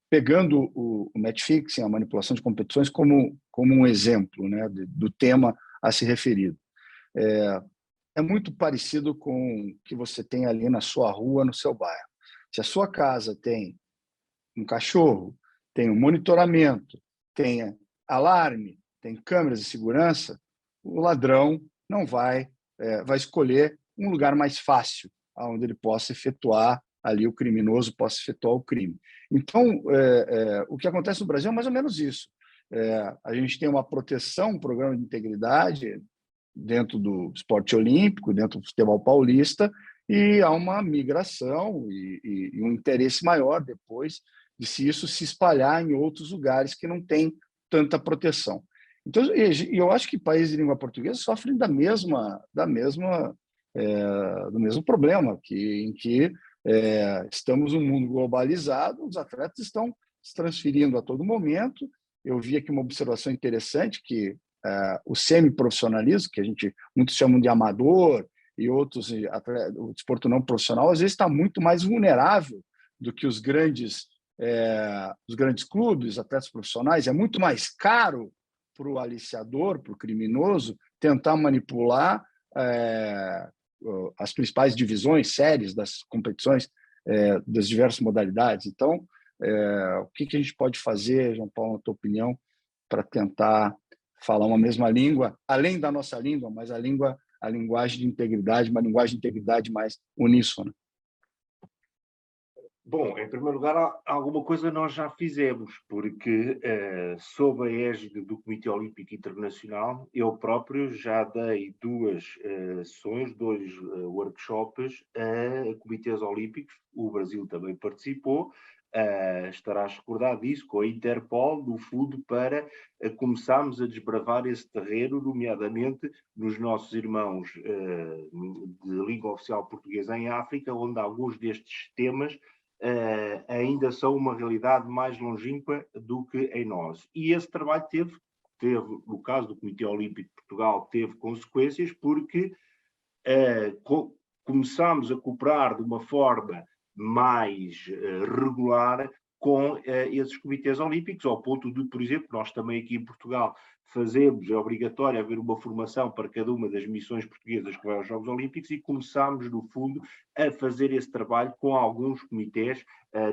Pegando o match fixing, a manipulação de competições, como um exemplo, né, do tema a se referir. É muito parecido com o que você tem ali na sua rua, no seu bairro. Se a sua casa tem um cachorro, tem um monitoramento, tem alarme, tem câmeras de segurança, o ladrão não vai escolher um lugar mais fácil, onde ele possa efetuar ali, o criminoso possa efetuar o crime. Então, o que acontece no Brasil é mais ou menos isso. A gente tem uma proteção, um programa de integridade dentro do esporte olímpico, dentro do futebol paulista, e há uma migração e um interesse maior depois de se isso se espalhar em outros lugares que não têm tanta proteção. Então, eu acho que países de língua portuguesa sofrem do mesmo problema, em que estamos num mundo globalizado, os atletas estão se transferindo a todo momento. Eu vi aqui uma observação interessante, que o semiprofissionalismo, que muitos chamam de amador, e outros, o desporto não profissional, às vezes está muito mais vulnerável do que os grandes clubes, atletas profissionais. É muito mais caro para o aliciador, para o criminoso, tentar manipular as principais divisões, séries das competições das diversas modalidades. Então, o que a gente pode fazer, João Paulo, na tua opinião, para tentar falar uma mesma língua, além da nossa língua, mas a linguagem de integridade, uma linguagem de integridade mais uníssona? Bom, em primeiro lugar, alguma coisa nós já fizemos, porque sob a égide do Comitê Olímpico Internacional, eu próprio já dei 2 sessões, 2 workshops a comitês olímpicos. O Brasil também participou, estarás recordado disso, com a Interpol, no fundo, para começarmos a desbravar esse terreno, nomeadamente nos nossos irmãos de língua oficial portuguesa em África, onde alguns destes temas ainda são uma realidade mais longínqua do que em nós. E esse trabalho teve, no caso do Comitê Olímpico de Portugal, teve consequências, porque começámos a cooperar de uma forma mais regular com esses comitês olímpicos, ao ponto de, por exemplo, nós também aqui em Portugal fazemos, é obrigatório haver uma formação para cada uma das missões portuguesas que vai aos Jogos Olímpicos, e começámos, no fundo, a fazer esse trabalho com alguns comitês,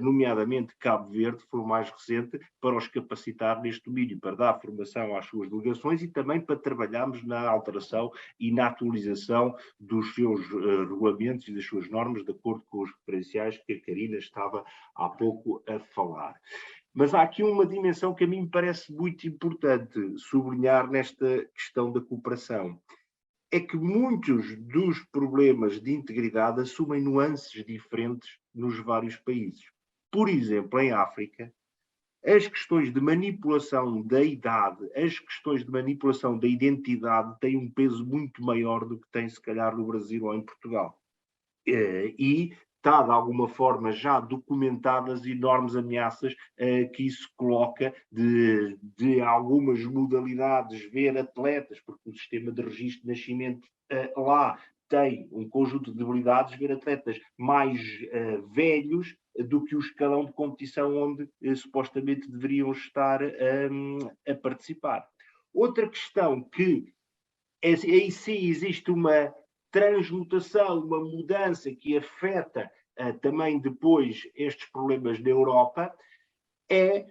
nomeadamente Cabo Verde, foi o mais recente, para os capacitar neste domínio, para dar formação às suas delegações e também para trabalharmos na alteração e na atualização dos seus regulamentos e das suas normas, de acordo com os referenciais que a Karina estava há pouco a falar. Mas há aqui uma dimensão que a mim me parece muito importante sublinhar nesta questão da cooperação. É que muitos dos problemas de integridade assumem nuances diferentes nos vários países. Por exemplo, em África, as questões de manipulação da idade, as questões de manipulação da identidade têm um peso muito maior do que tem, se calhar, no Brasil ou em Portugal. E está, de alguma forma, já documentadas enormes ameaças que isso coloca de algumas modalidades, ver atletas, porque o sistema de registro de nascimento lá tem um conjunto de debilidades, ver atletas mais velhos do que o escalão de competição onde supostamente deveriam estar a participar. Outra questão que aí sim existe uma transmutação, uma mudança que afeta também depois estes problemas na Europa, é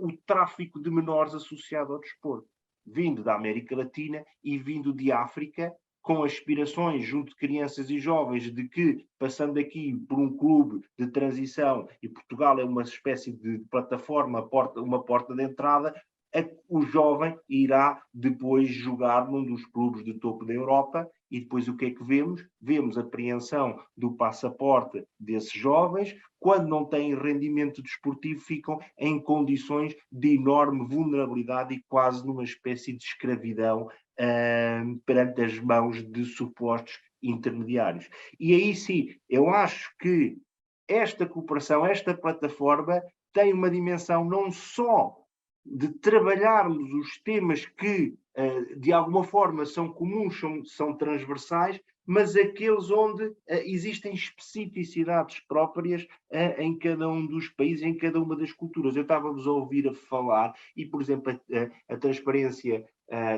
o tráfico de menores associado ao desporto, vindo da América Latina e vindo de África, com aspirações junto de crianças e jovens de que, passando aqui por um clube de transição, e Portugal é uma espécie de plataforma, uma porta de entrada, o jovem irá depois jogar num dos clubes de topo da Europa. E depois o que é que vemos? Vemos a apreensão do passaporte desses jovens. Quando não têm rendimento desportivo, ficam em condições de enorme vulnerabilidade e quase numa espécie de escravidão perante as mãos de supostos intermediários. E aí sim, eu acho que esta cooperação, esta plataforma, tem uma dimensão não só de trabalharmos os temas que, de alguma forma, são comuns, são transversais, mas aqueles onde existem especificidades próprias em cada um dos países, em cada uma das culturas. Eu estava-vos a ouvir a falar, e, por exemplo, a Transparência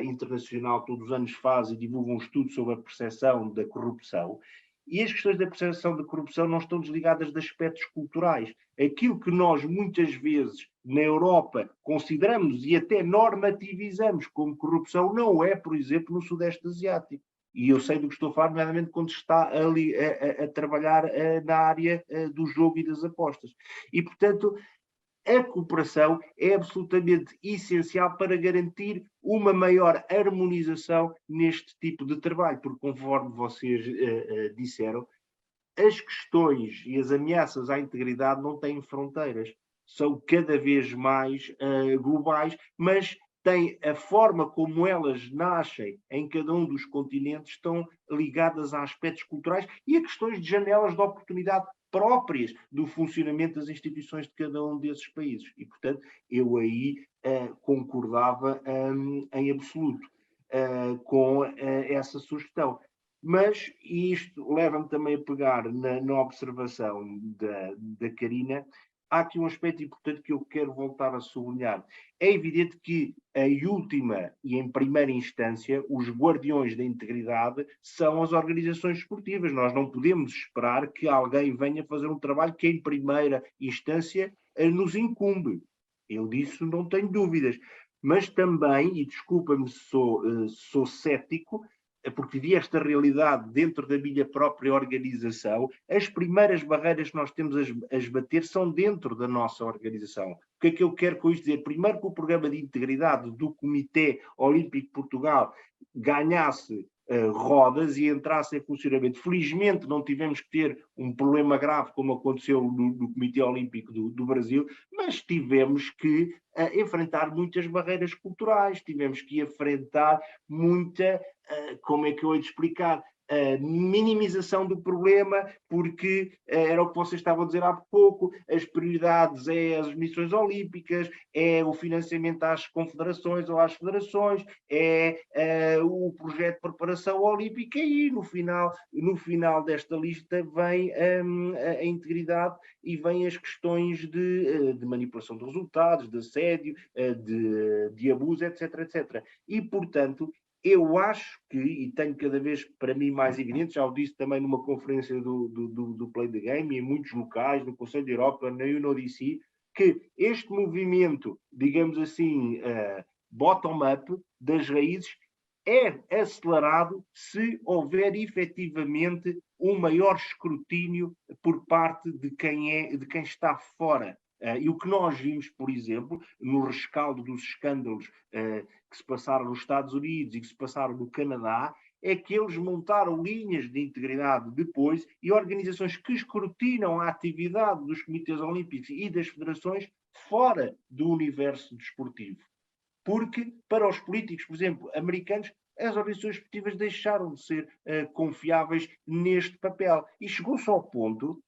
Internacional todos os anos faz e divulga um estudo sobre a percepção da corrupção. E as questões da percepção da corrupção não estão desligadas de aspectos culturais. Aquilo que nós, muitas vezes, na Europa, consideramos e até normativizamos como corrupção, não é, por exemplo, no Sudeste Asiático. E eu sei do que estou a falar, nomeadamente quando está ali a trabalhar na área do jogo e das apostas. E, portanto, a cooperação é absolutamente essencial para garantir uma maior harmonização neste tipo de trabalho, porque, conforme vocês disseram, as questões e as ameaças à integridade não têm fronteiras, são cada vez mais globais, mas têm a forma como elas nascem em cada um dos continentes, estão ligadas a aspectos culturais e a questões de janelas de oportunidade próprias do funcionamento das instituições de cada um desses países. E, portanto, eu aí concordava em absoluto com essa sugestão. Mas isto leva-me também a pegar na observação da Karina. há aqui um aspecto importante que eu quero voltar a sublinhar. É evidente que, em última e em primeira instância, os guardiões da integridade são as organizações esportivas. Nós não podemos esperar que alguém venha fazer um trabalho que, em primeira instância, nos incumbe. Eu disso não tenho dúvidas. Mas também, e desculpa-me se sou cético, porque vi esta realidade dentro da minha própria organização, as primeiras barreiras que nós temos a esbater são dentro da nossa organização. O que é que eu quero com isto dizer? Primeiro, que o programa de integridade do Comitê Olímpico de Portugal ganhasse rodas e entrasse em funcionamento. Felizmente não tivemos que ter um problema grave como aconteceu no Comitê Olímpico do Brasil, mas tivemos que enfrentar muitas barreiras culturais, tivemos que enfrentar muita, como é que eu hei de explicar, a minimização do problema, porque era o que vocês estavam a dizer há pouco, as prioridades é as missões olímpicas, é o financiamento às confederações ou às federações, é o projeto de preparação olímpica e no final desta lista vem a integridade e vem as questões de manipulação de resultados, de assédio, de abuso, etc, etc. E, portanto, eu acho que, e tenho cada vez para mim mais evidente, já o disse também numa conferência do Play the Game, e em muitos locais, no Conselho da Europa, na UNODC, que este movimento, digamos assim, bottom-up, das raízes, é acelerado se houver efetivamente um maior escrutínio por parte de quem está fora. E o que nós vimos, por exemplo, no rescaldo dos escândalos que se passaram nos Estados Unidos e que se passaram no Canadá, é que eles montaram linhas de integridade depois e organizações que escrutinam a atividade dos comitês olímpicos e das federações fora do universo desportivo. Porque, para os políticos, por exemplo, americanos, as organizações esportivas deixaram de ser confiáveis neste papel. E chegou-se ao ponto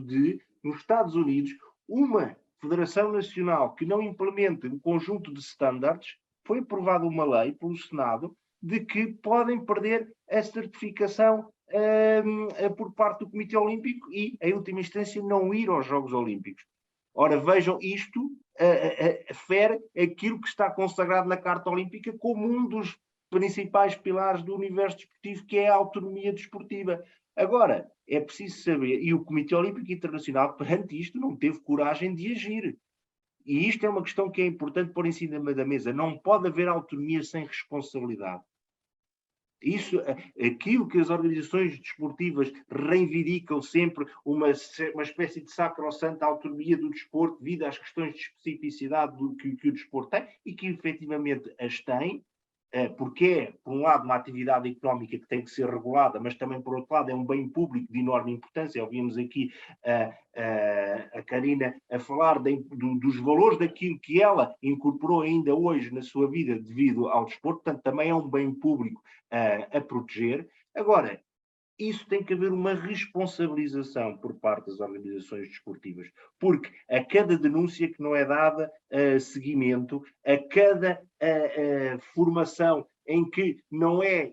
de, nos Estados Unidos, uma Federação Nacional que não implemente um conjunto de estándares, foi aprovada uma lei pelo Senado de que podem perder a certificação por parte do Comitê Olímpico e, em última instância, não ir aos Jogos Olímpicos. Ora, vejam, isto fere aquilo que está consagrado na Carta Olímpica como um dos principais pilares do universo desportivo, que é a autonomia desportiva. Agora, é preciso saber, e o Comitê Olímpico Internacional, perante isto, não teve coragem de agir. E isto é uma questão que é importante pôr em cima da mesa. Não pode haver autonomia sem responsabilidade. Aquilo que as organizações desportivas reivindicam sempre, uma espécie de sacrossanta autonomia do desporto devido às questões de especificidade que o desporto tem, e que efetivamente as tem, porque é, por um lado, uma atividade económica que tem que ser regulada, mas também, por outro lado, é um bem público de enorme importância. Ouvimos aqui a Karina a falar dos valores daquilo que ela incorporou ainda hoje na sua vida devido ao desporto, portanto, também é um bem público a proteger. Agora, isso tem que haver uma responsabilização por parte das organizações desportivas, porque a cada denúncia que não é dada seguimento, a cada formação em que não é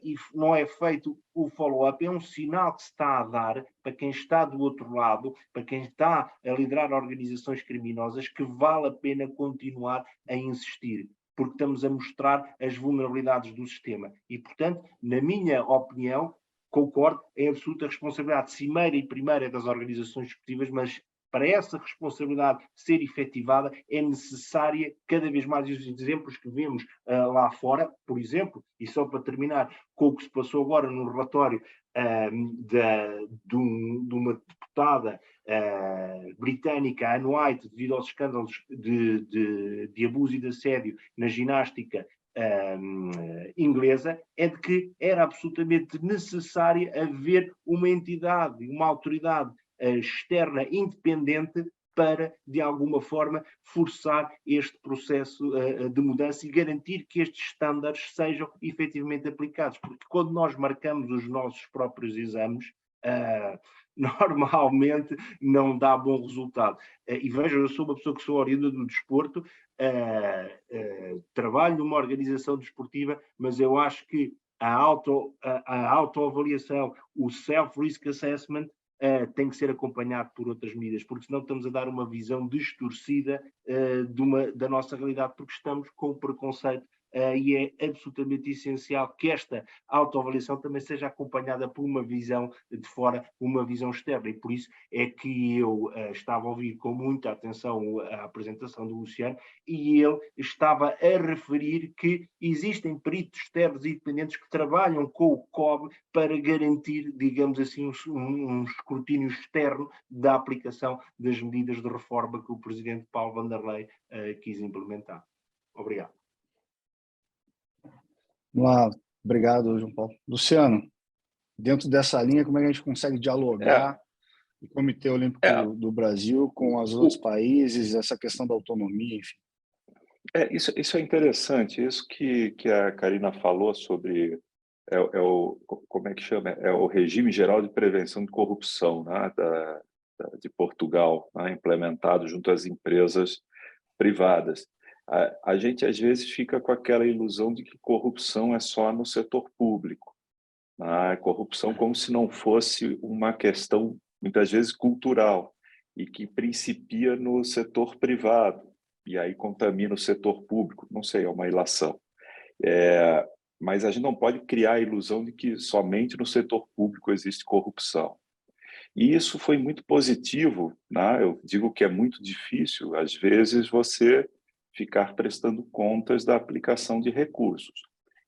feito o follow-up, é um sinal que se está a dar para quem está do outro lado, para quem está a liderar organizações criminosas, que vale a pena continuar a insistir, porque estamos a mostrar as vulnerabilidades do sistema. E, portanto, na minha opinião, concordo, é absoluta responsabilidade cimeira e primeira das organizações desportivas, mas para essa responsabilidade ser efetivada é necessária cada vez mais os exemplos que vemos lá fora, por exemplo, e só para terminar com o que se passou agora no relatório de uma deputada britânica, Anne White, devido aos escândalos de abuso e de assédio na ginástica inglesa, é de que era absolutamente necessário haver uma entidade, uma autoridade externa independente para, de alguma forma, forçar este processo de mudança e garantir que estes estándares sejam efetivamente aplicados. Porque quando nós marcamos os nossos próprios exames, normalmente não dá bom resultado. E vejam, eu sou uma pessoa que sou oriunda do desporto, trabalho numa organização desportiva, mas eu acho que a autoavaliação, o self-risk assessment, tem que ser acompanhado por outras medidas, porque senão estamos a dar uma visão distorcida da nossa realidade, porque estamos com preconceito. E é absolutamente essencial que esta autoavaliação também seja acompanhada por uma visão de fora, uma visão externa, e por isso é que eu estava a ouvir com muita atenção a apresentação do Luciano, e ele estava a referir que existem peritos externos e independentes que trabalham com o COB para garantir, digamos assim, um escrutínio externo da aplicação das medidas de reforma que o presidente Paulo Vanderlei quis implementar. Obrigado. Vamos lá, obrigado, João Paulo. Luciano, dentro dessa linha, como é que a gente consegue dialogar o Comitê Olímpico do Brasil com os outros países, essa questão da autonomia, enfim? Isso é interessante, isso que a Karina falou sobre como é que chama? É o Regime Geral de Prevenção de Corrupção, né, de Portugal, né, implementado junto às empresas privadas. A gente, às vezes, fica com aquela ilusão de que corrupção é só no setor público. Né? Corrupção como se não fosse uma questão, muitas vezes, cultural, e que principia no setor privado, e aí contamina o setor público. Não sei, é uma ilação. Mas a gente não pode criar a ilusão de que somente no setor público existe corrupção. E isso foi muito positivo, né? Eu digo que é muito difícil, às vezes, você ficar prestando contas da aplicação de recursos.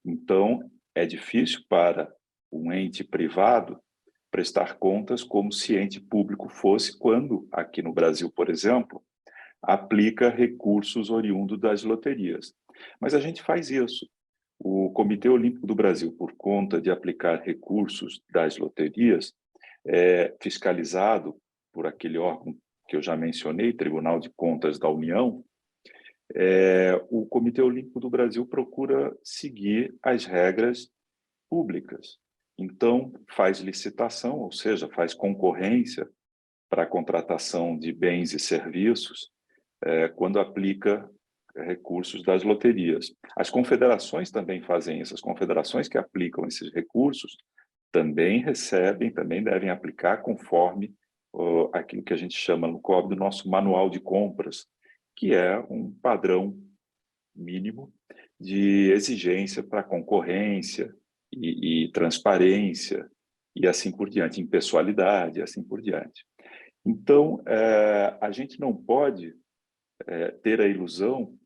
Então, é difícil para um ente privado prestar contas como se ente público fosse quando, aqui no Brasil, por exemplo, aplica recursos oriundos das loterias. Mas a gente faz isso. O Comitê Olímpico do Brasil, por conta de aplicar recursos das loterias, fiscalizado por aquele órgão que eu já mencionei, Tribunal de Contas da União, o Comitê Olímpico do Brasil procura seguir as regras públicas. Então, faz licitação, ou seja, faz concorrência para a contratação de bens e serviços quando aplica recursos das loterias. As confederações também fazem isso. As confederações que aplicam esses recursos também recebem, também devem aplicar conforme aquilo que a gente chama no COB do nosso manual de compras, que é um padrão mínimo de exigência para concorrência e transparência e assim por diante, impessoalidade e assim por diante. Então, a gente não pode ter a ilusão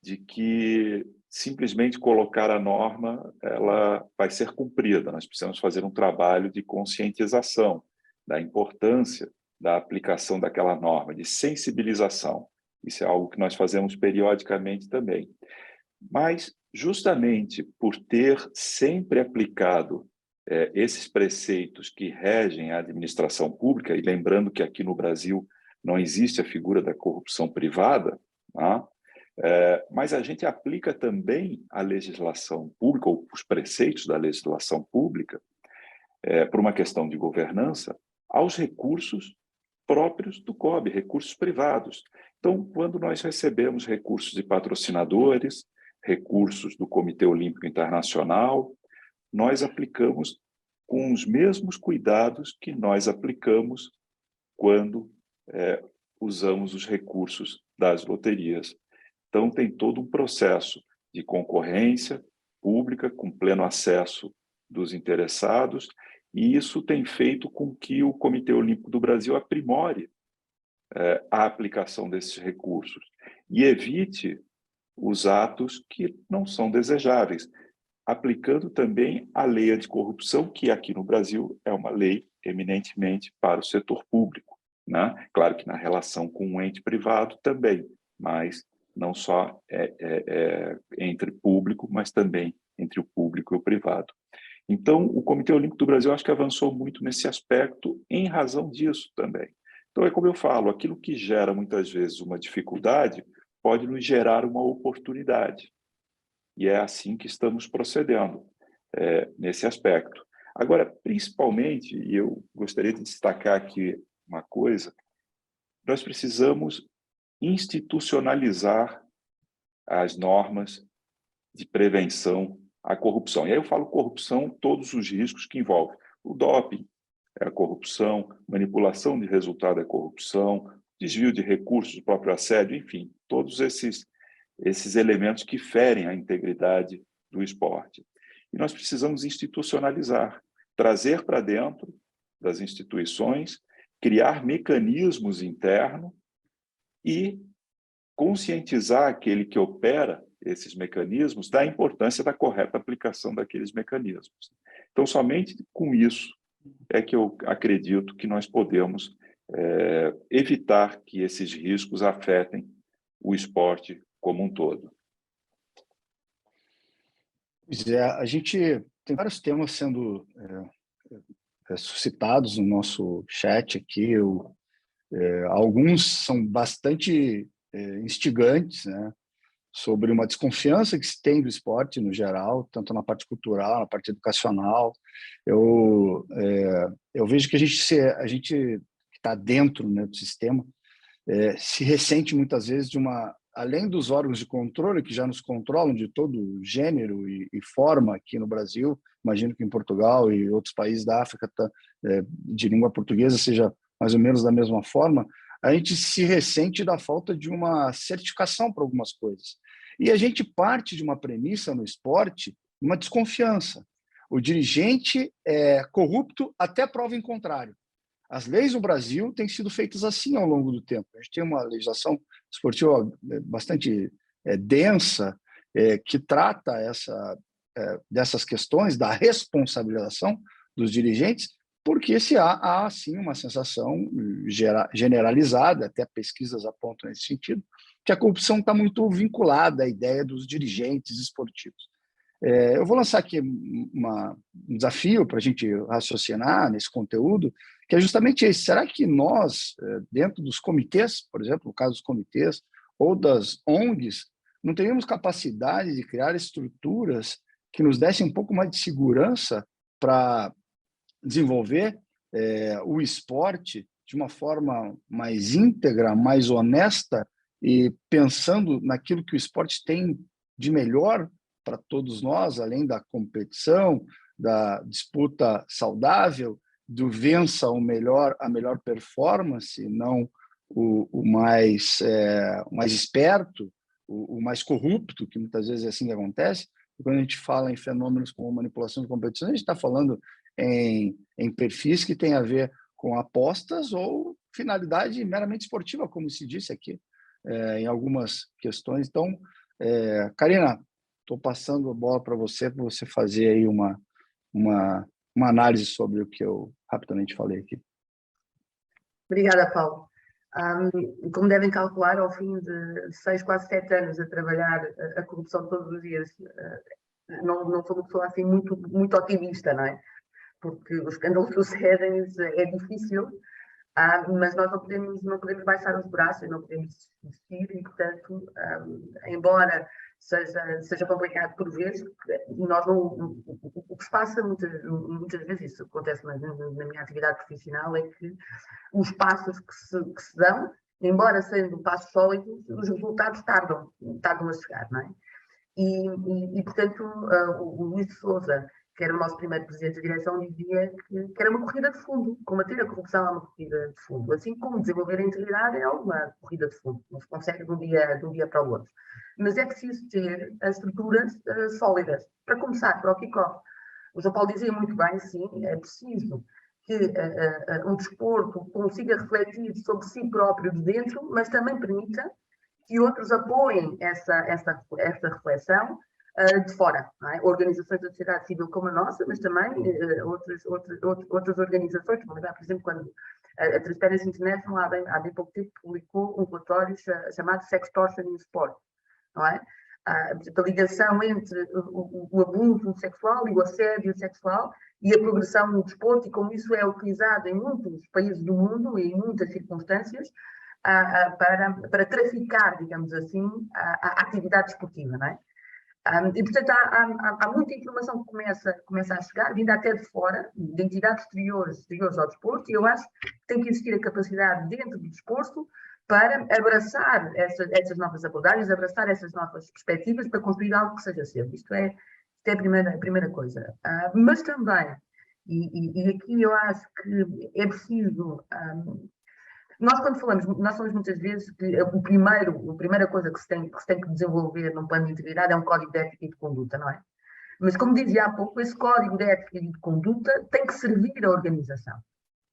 de que simplesmente colocar a norma ela vai ser cumprida. Nós precisamos fazer um trabalho de conscientização da importância da aplicação daquela norma, de sensibilização. Isso é algo que nós fazemos periodicamente também. Mas, justamente por ter sempre aplicado esses preceitos que regem a administração pública, e lembrando que aqui no Brasil não existe a figura da corrupção privada, tá? Mas a gente aplica também a legislação pública, ou os preceitos da legislação pública, por uma questão de governança, aos recursos próprios do COB, recursos privados. Então, quando nós recebemos recursos de patrocinadores, recursos do Comitê Olímpico Internacional, nós aplicamos com os mesmos cuidados que nós aplicamos quando usamos os recursos das loterias. Então, tem todo um processo de concorrência pública, com pleno acesso dos interessados, e isso tem feito com que o Comitê Olímpico do Brasil aprimore a aplicação desses recursos e evite os atos que não são desejáveis, aplicando também a lei anticorrupção, que aqui no Brasil é uma lei eminentemente para o setor público, né? Claro que na relação com um ente privado também, mas não só entre público, mas também entre o público e o privado. Então, o Comitê Olímpico do Brasil acho que avançou muito nesse aspecto em razão disso também. Então, é como eu falo, aquilo que gera muitas vezes uma dificuldade pode nos gerar uma oportunidade. E é assim que estamos procedendo nesse aspecto. Agora, principalmente, e eu gostaria de destacar aqui uma coisa, nós precisamos institucionalizar as normas de prevenção à corrupção. E aí eu falo corrupção, todos os riscos que envolvem. O doping é a corrupção, manipulação de resultado é corrupção, desvio de recursos, o próprio assédio, enfim, todos esses elementos que ferem a integridade do esporte. E nós precisamos institucionalizar, trazer para dentro das instituições, criar mecanismos internos e conscientizar aquele que opera esses mecanismos da importância da correta aplicação daqueles mecanismos. Então, somente com isso é que eu acredito que nós podemos evitar que esses riscos afetem o esporte como um todo. Pois é, a gente tem vários temas sendo suscitados no nosso chat aqui. Alguns são bastante instigantes, né? Sobre uma desconfiança que se tem do esporte no geral, tanto na parte cultural, na parte educacional. Eu vejo que a gente que está dentro, né, do sistema se ressente muitas vezes além dos órgãos de controle que já nos controlam de todo gênero e forma aqui no Brasil, imagino que em Portugal e outros países da África de língua portuguesa seja mais ou menos da mesma forma, a gente se ressente da falta de uma certificação para algumas coisas. E a gente parte de uma premissa no esporte, uma desconfiança. O dirigente é corrupto até prova em contrário. As leis no Brasil têm sido feitas assim ao longo do tempo. A gente tem uma legislação esportiva bastante densa, que trata dessas questões da responsabilização dos dirigentes, porque há sim, uma sensação generalizada, até pesquisas apontam nesse sentido, que a corrupção está muito vinculada à ideia dos dirigentes esportivos. Eu vou lançar aqui um desafio para a gente raciocinar nesse conteúdo, que é justamente esse. Será que nós, dentro dos comitês, por exemplo, no caso dos comitês, ou das ONGs, não teríamos capacidade de criar estruturas que nos dessem um pouco mais de segurança para desenvolver o esporte de uma forma mais íntegra, mais honesta e pensando naquilo que o esporte tem de melhor para todos nós, além da competição, da disputa saudável, do vença a melhor performance, não o mais esperto, o mais corrupto, que muitas vezes é assim que acontece. E quando a gente fala em fenômenos como manipulação de competição, a gente está falando em perfis que têm a ver com apostas ou finalidade meramente esportiva, como se disse aqui, em algumas questões. Então, Karina, estou passando a bola para você fazer aí uma análise sobre o que eu rapidamente falei aqui. Obrigada, Paulo. Como devem calcular, ao fim de 6, quase 7 anos a trabalhar a corrupção todos os dias, não sou uma pessoa assim muito, muito otimista, não é? Porque os escândalos sucedem, é difícil, mas nós não podemos baixar os braços, não podemos desistir e, portanto, embora seja complicado por vezes, o que se passa muitas vezes, isso acontece na minha atividade profissional, é que os passos que se dão, embora sendo passos sólidos, os resultados tardam a chegar, não é? E portanto, o Luís de Sousa, que era o nosso primeiro presidente da direção, dizia que era uma corrida de fundo. Combater a corrupção é uma corrida de fundo. Assim como desenvolver a integridade é uma corrida de fundo. Não se consegue de um dia para o outro. Mas é preciso ter as estruturas sólidas. Para começar, para o kick-off. O João Paulo dizia muito bem, sim, é preciso que o desporto consiga refletir sobre si próprio de dentro, mas também permita que outros apoiem essa reflexão de fora, não é? Organizações da sociedade civil como a nossa, mas também outras organizações, por exemplo, quando a Transparency International há bem pouco tempo publicou um relatório chamado Sextortion in Sport, não é? A ligação entre o abuso sexual e o assédio sexual e a progressão no desporto e como isso é utilizado em muitos países do mundo e em muitas circunstâncias para traficar, digamos assim, a atividade esportiva, não é? E, portanto, há muita informação que começa a chegar, vinda até de fora, de entidades exteriores ao desporto, e eu acho que tem que existir a capacidade dentro do desporto para abraçar essas novas abordagens, abraçar essas novas perspectivas para construir algo que seja seu. Isto é a primeira coisa. Mas também E aqui eu acho que é preciso. Nós, quando falamos, nós falamos muitas vezes que a primeira coisa que se tem que desenvolver num plano de integridade é um código de ética e de conduta, não é? Mas, como dizia há pouco, esse código de ética e de conduta tem que servir à organização.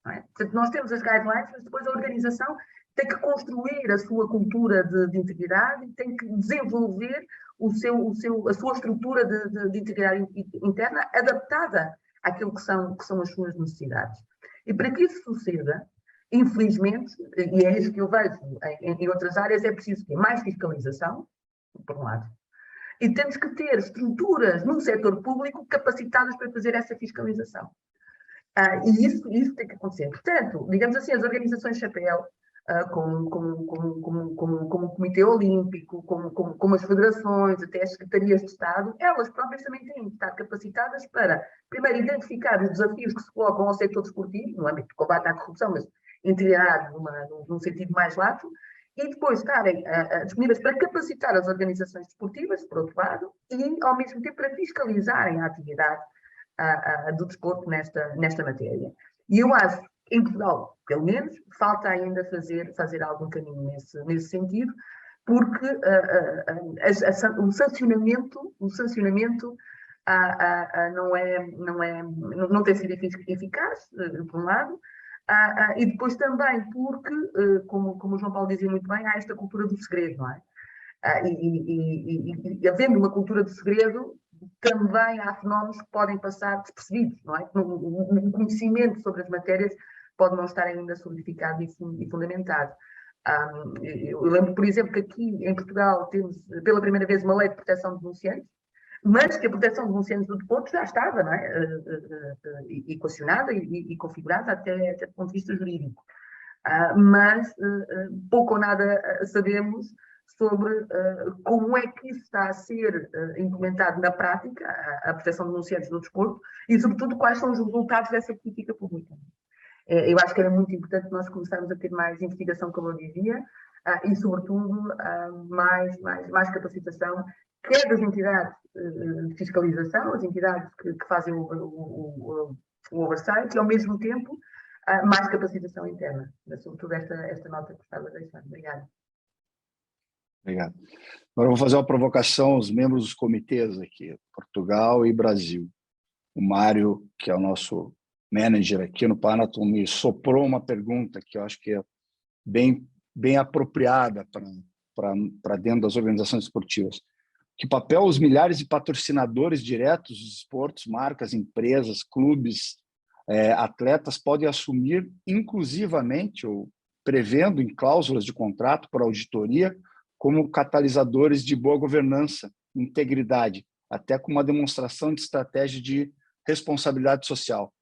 Não é? Portanto, nós temos as guidelines, mas depois a organização tem que construir a sua cultura de integridade e tem que desenvolver a sua estrutura de integridade interna adaptada àquilo que são as suas necessidades. E para que isso suceda, infelizmente, e é isso que eu vejo em outras áreas, é preciso ter mais fiscalização, por um lado, e temos que ter estruturas no setor público capacitadas para fazer essa fiscalização. E isso tem que acontecer. Portanto, digamos assim, as organizações chapéu, como o Comitê Olímpico, como as federações, até as secretarias de Estado, elas próprias também têm que estar capacitadas para, primeiro, identificar os desafios que se colocam ao setor desportivo, no âmbito do combate à corrupção, mas integrado num sentido mais lato, e depois estarem disponíveis para capacitar as organizações desportivas, por outro lado, e, ao mesmo tempo, para fiscalizarem a atividade do desporto nesta matéria. E eu acho que, em Portugal, pelo menos, falta ainda fazer algum caminho nesse sentido, porque o sancionamento não tem sido eficaz, por um lado, e depois também porque, como o João Paulo dizia muito bem, há esta cultura do segredo, não é? E havendo uma cultura do segredo, também há fenómenos que podem passar despercebidos, não é? O conhecimento sobre as matérias pode não estar ainda solidificado e fundamentado. Eu lembro, por exemplo, que aqui em Portugal temos pela primeira vez uma lei de proteção de denunciantes, mas que a proteção de denunciantes do desporto já estava, não é? Equacionada e configurada até do ponto de vista jurídico. Mas pouco ou nada sabemos sobre como é que isso está a ser implementado na prática, a proteção de denunciantes do desporto, e, sobretudo, quais são os resultados dessa política pública. Eu acho que era muito importante nós começarmos a ter mais investigação, como eu dizia, e, sobretudo, mais capacitação, quer das entidades de fiscalização, as entidades que fazem o oversight, e, ao mesmo tempo, mais capacitação interna. Sobretudo esta nota que gostava de deixar. Obrigada. Obrigado. Agora eu vou fazer uma provocação aos membros dos comitês aqui, Portugal e Brasil. O Mário, que é o nosso manager aqui no Panatum, me soprou uma pergunta que eu acho que é bem apropriada para dentro das organizações esportivas. Que papel os milhares de patrocinadores diretos dos esportes, marcas, empresas, clubes, atletas podem assumir inclusivamente ou prevendo em cláusulas de contrato por auditoria como catalisadores de boa governança, integridade, até com uma demonstração de estratégia de responsabilidade social.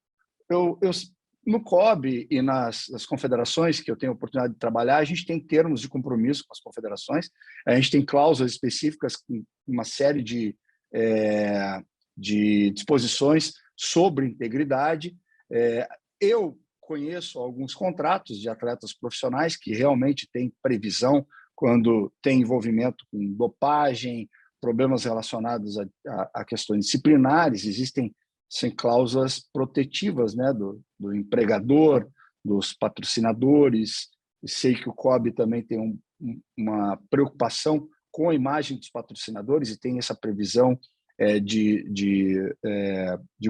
No COB e nas confederações que eu tenho a oportunidade de trabalhar, a gente tem termos de compromisso com as confederações, a gente tem cláusulas específicas com uma série de disposições sobre integridade. Eu conheço alguns contratos de atletas profissionais que realmente têm previsão quando tem envolvimento com dopagem, problemas relacionados a questões disciplinares, existem cláusulas protetivas, né, do empregador, dos patrocinadores. Sei que o COB também tem uma preocupação com a imagem dos patrocinadores e tem essa previsão de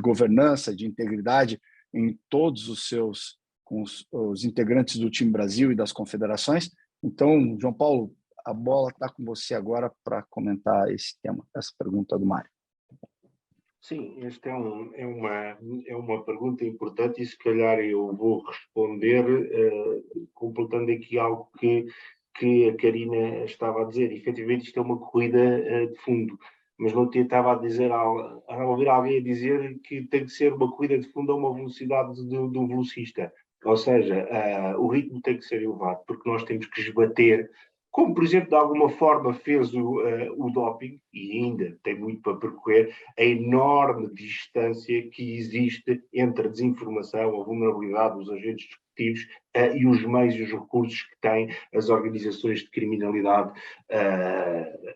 governança, de integridade em todos com os integrantes do time Brasil e das confederações. Então, João Paulo, a bola está com você agora para comentar esse tema, essa pergunta do Mário. Sim, esta é uma pergunta importante e se calhar eu vou responder completando aqui algo que a Karina estava a dizer. Efetivamente isto é uma corrida de fundo, mas não estava a ouvir alguém a dizer que tem que ser uma corrida de fundo a uma velocidade de um velocista. Ou seja, o ritmo tem que ser elevado, porque nós temos que esbater, como, por exemplo, de alguma forma fez o doping, e ainda tem muito para percorrer, a enorme distância que existe entre a desinformação, a vulnerabilidade dos agentes esportivos e os meios e os recursos que têm as organizações de criminalidade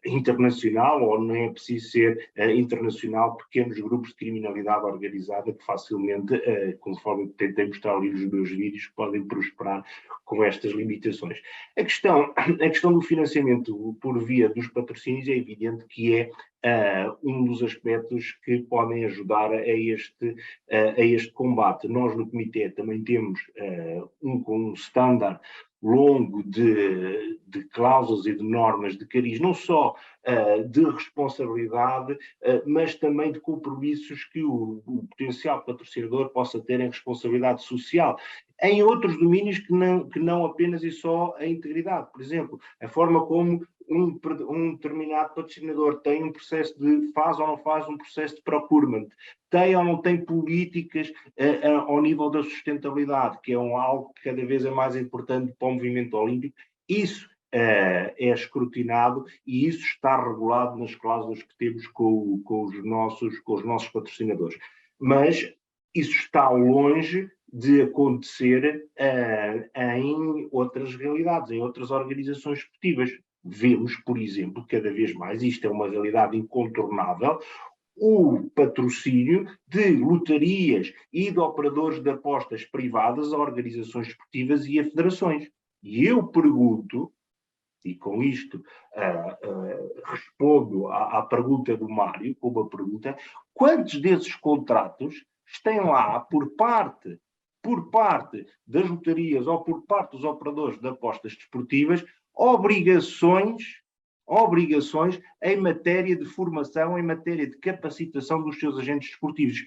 internacional, ou não é preciso ser internacional, pequenos grupos de criminalidade organizada que facilmente, conforme tentei mostrar ali nos meus vídeos, podem prosperar com estas limitações. A questão do financiamento por via dos patrocínios é evidente que é um dos aspectos que podem ajudar a este combate. Nós no Comitê também temos um standard longo de cláusulas e de normas de cariz, não só de responsabilidade, mas também de compromissos que o potencial patrocinador possa ter em responsabilidade social, em outros domínios que não apenas e só a integridade. Por exemplo, a forma como um determinado patrocinador tem um processo faz ou não faz um processo de procurement, tem ou não tem políticas ao nível da sustentabilidade, que é algo que cada vez é mais importante para o movimento olímpico. Isso é escrutinado e isso está regulado nas cláusulas que temos com os nossos patrocinadores. Mas isso está longe de acontecer em outras realidades, em outras organizações esportivas. Vemos, por exemplo, cada vez mais, isto é uma realidade incontornável, o patrocínio de lotarias e de operadores de apostas privadas a organizações esportivas e a federações. E eu pergunto, e com isto respondo à pergunta do Mário, com uma pergunta, quantos desses contratos têm lá por parte das lotarias ou por parte dos operadores de apostas desportivas obrigações em matéria de formação, em matéria de capacitação dos seus agentes desportivos,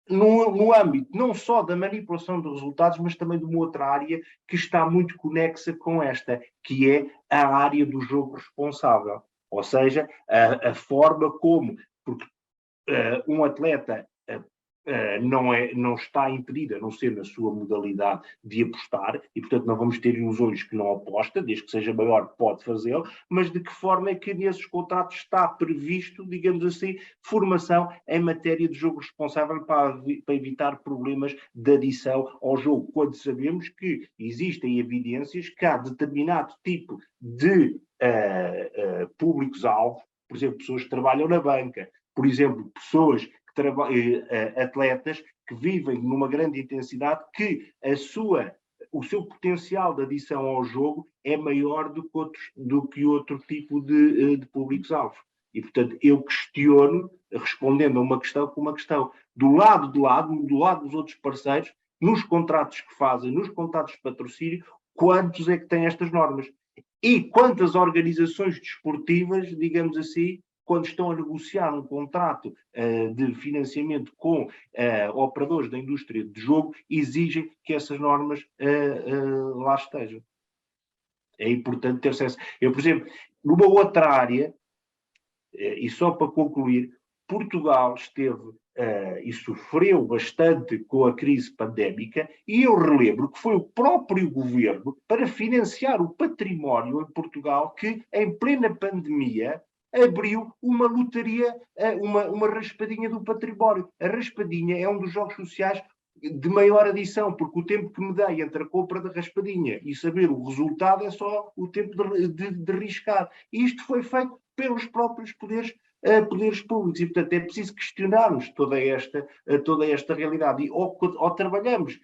no âmbito não só da manipulação de resultados, mas também de uma outra área que está muito conexa com esta, que é a área do jogo responsável. Ou seja, a forma como, porque um atleta não está impedido, a não ser na sua modalidade de apostar, e portanto não vamos ter ilusões que não aposta, desde que seja maior pode fazê-lo, mas de que forma é que nesses contratos está previsto, digamos assim, formação em matéria de jogo responsável para evitar problemas de adição ao jogo, quando sabemos que existem evidências que há determinado tipo de públicos-alvo, por exemplo, pessoas que trabalham na banca, por exemplo, pessoas atletas que vivem numa grande intensidade, que o seu potencial de adição ao jogo é maior do que outro tipo de públicos-alvos. E, portanto, eu questiono, respondendo a uma questão com uma questão, do lado dos outros parceiros, nos contratos que fazem, nos contratos de patrocínio, quantos é que têm estas normas? E quantas organizações desportivas, digamos assim, quando estão a negociar um contrato de financiamento com operadores da indústria de jogo, exigem que essas normas lá estejam. É importante ter acesso. Eu, por exemplo, numa outra área, e só para concluir, Portugal esteve e sofreu bastante com a crise pandémica, e eu relembro que foi o próprio governo, para financiar o património em Portugal, que em plena pandemia abriu uma lotaria, uma raspadinha do património. A raspadinha é um dos jogos sociais de maior adição, porque o tempo que me dei entre a compra da raspadinha e saber o resultado é só o tempo de riscar. E isto foi feito pelos próprios poderes públicos, e portanto é preciso questionarmos toda esta realidade, e ou trabalhamos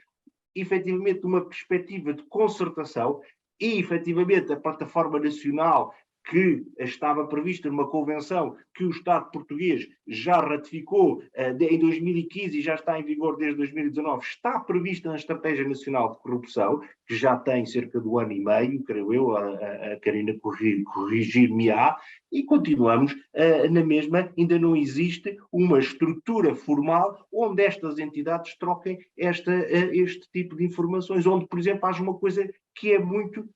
efetivamente numa perspectiva de concertação, e efetivamente a plataforma nacional que estava prevista numa convenção que o Estado português já ratificou em 2015 e já está em vigor desde 2019, está prevista na Estratégia Nacional de Corrupção, que já tem cerca de 1 ano e meio, creio eu, a Karina corrigir-me-á, e continuamos na mesma. Ainda não existe uma estrutura formal onde estas entidades troquem este tipo de informações, onde, por exemplo, haja uma coisa que é muito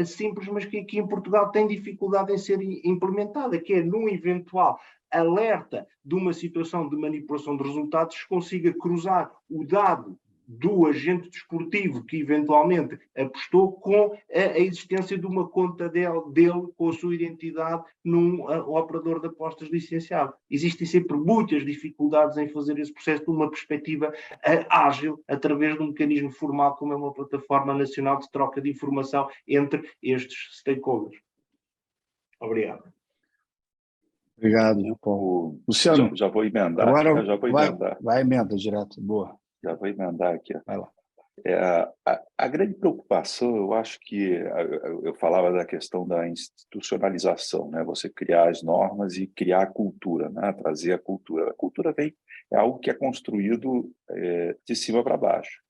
simples, mas que aqui em Portugal tem dificuldade em ser implementada, que é num eventual alerta de uma situação de manipulação de resultados, consiga cruzar o dado do agente desportivo que eventualmente apostou com a existência de uma conta dele com a sua identidade num operador de apostas licenciado. Existem sempre muitas dificuldades em fazer esse processo de uma perspectiva ágil, através de um mecanismo formal como é uma plataforma nacional de troca de informação entre estes stakeholders. Obrigado. Obrigado, João Paulo. Luciano, já vou emendar. Agora já vou emendar. vai emenda direto. Boa. Já vou emendar aqui. Vai lá. A grande preocupação, eu acho que eu falava da questão da institucionalização, né? Você criar as normas e criar a cultura, né? Trazer a cultura. A cultura é algo que é construído de cima para baixo.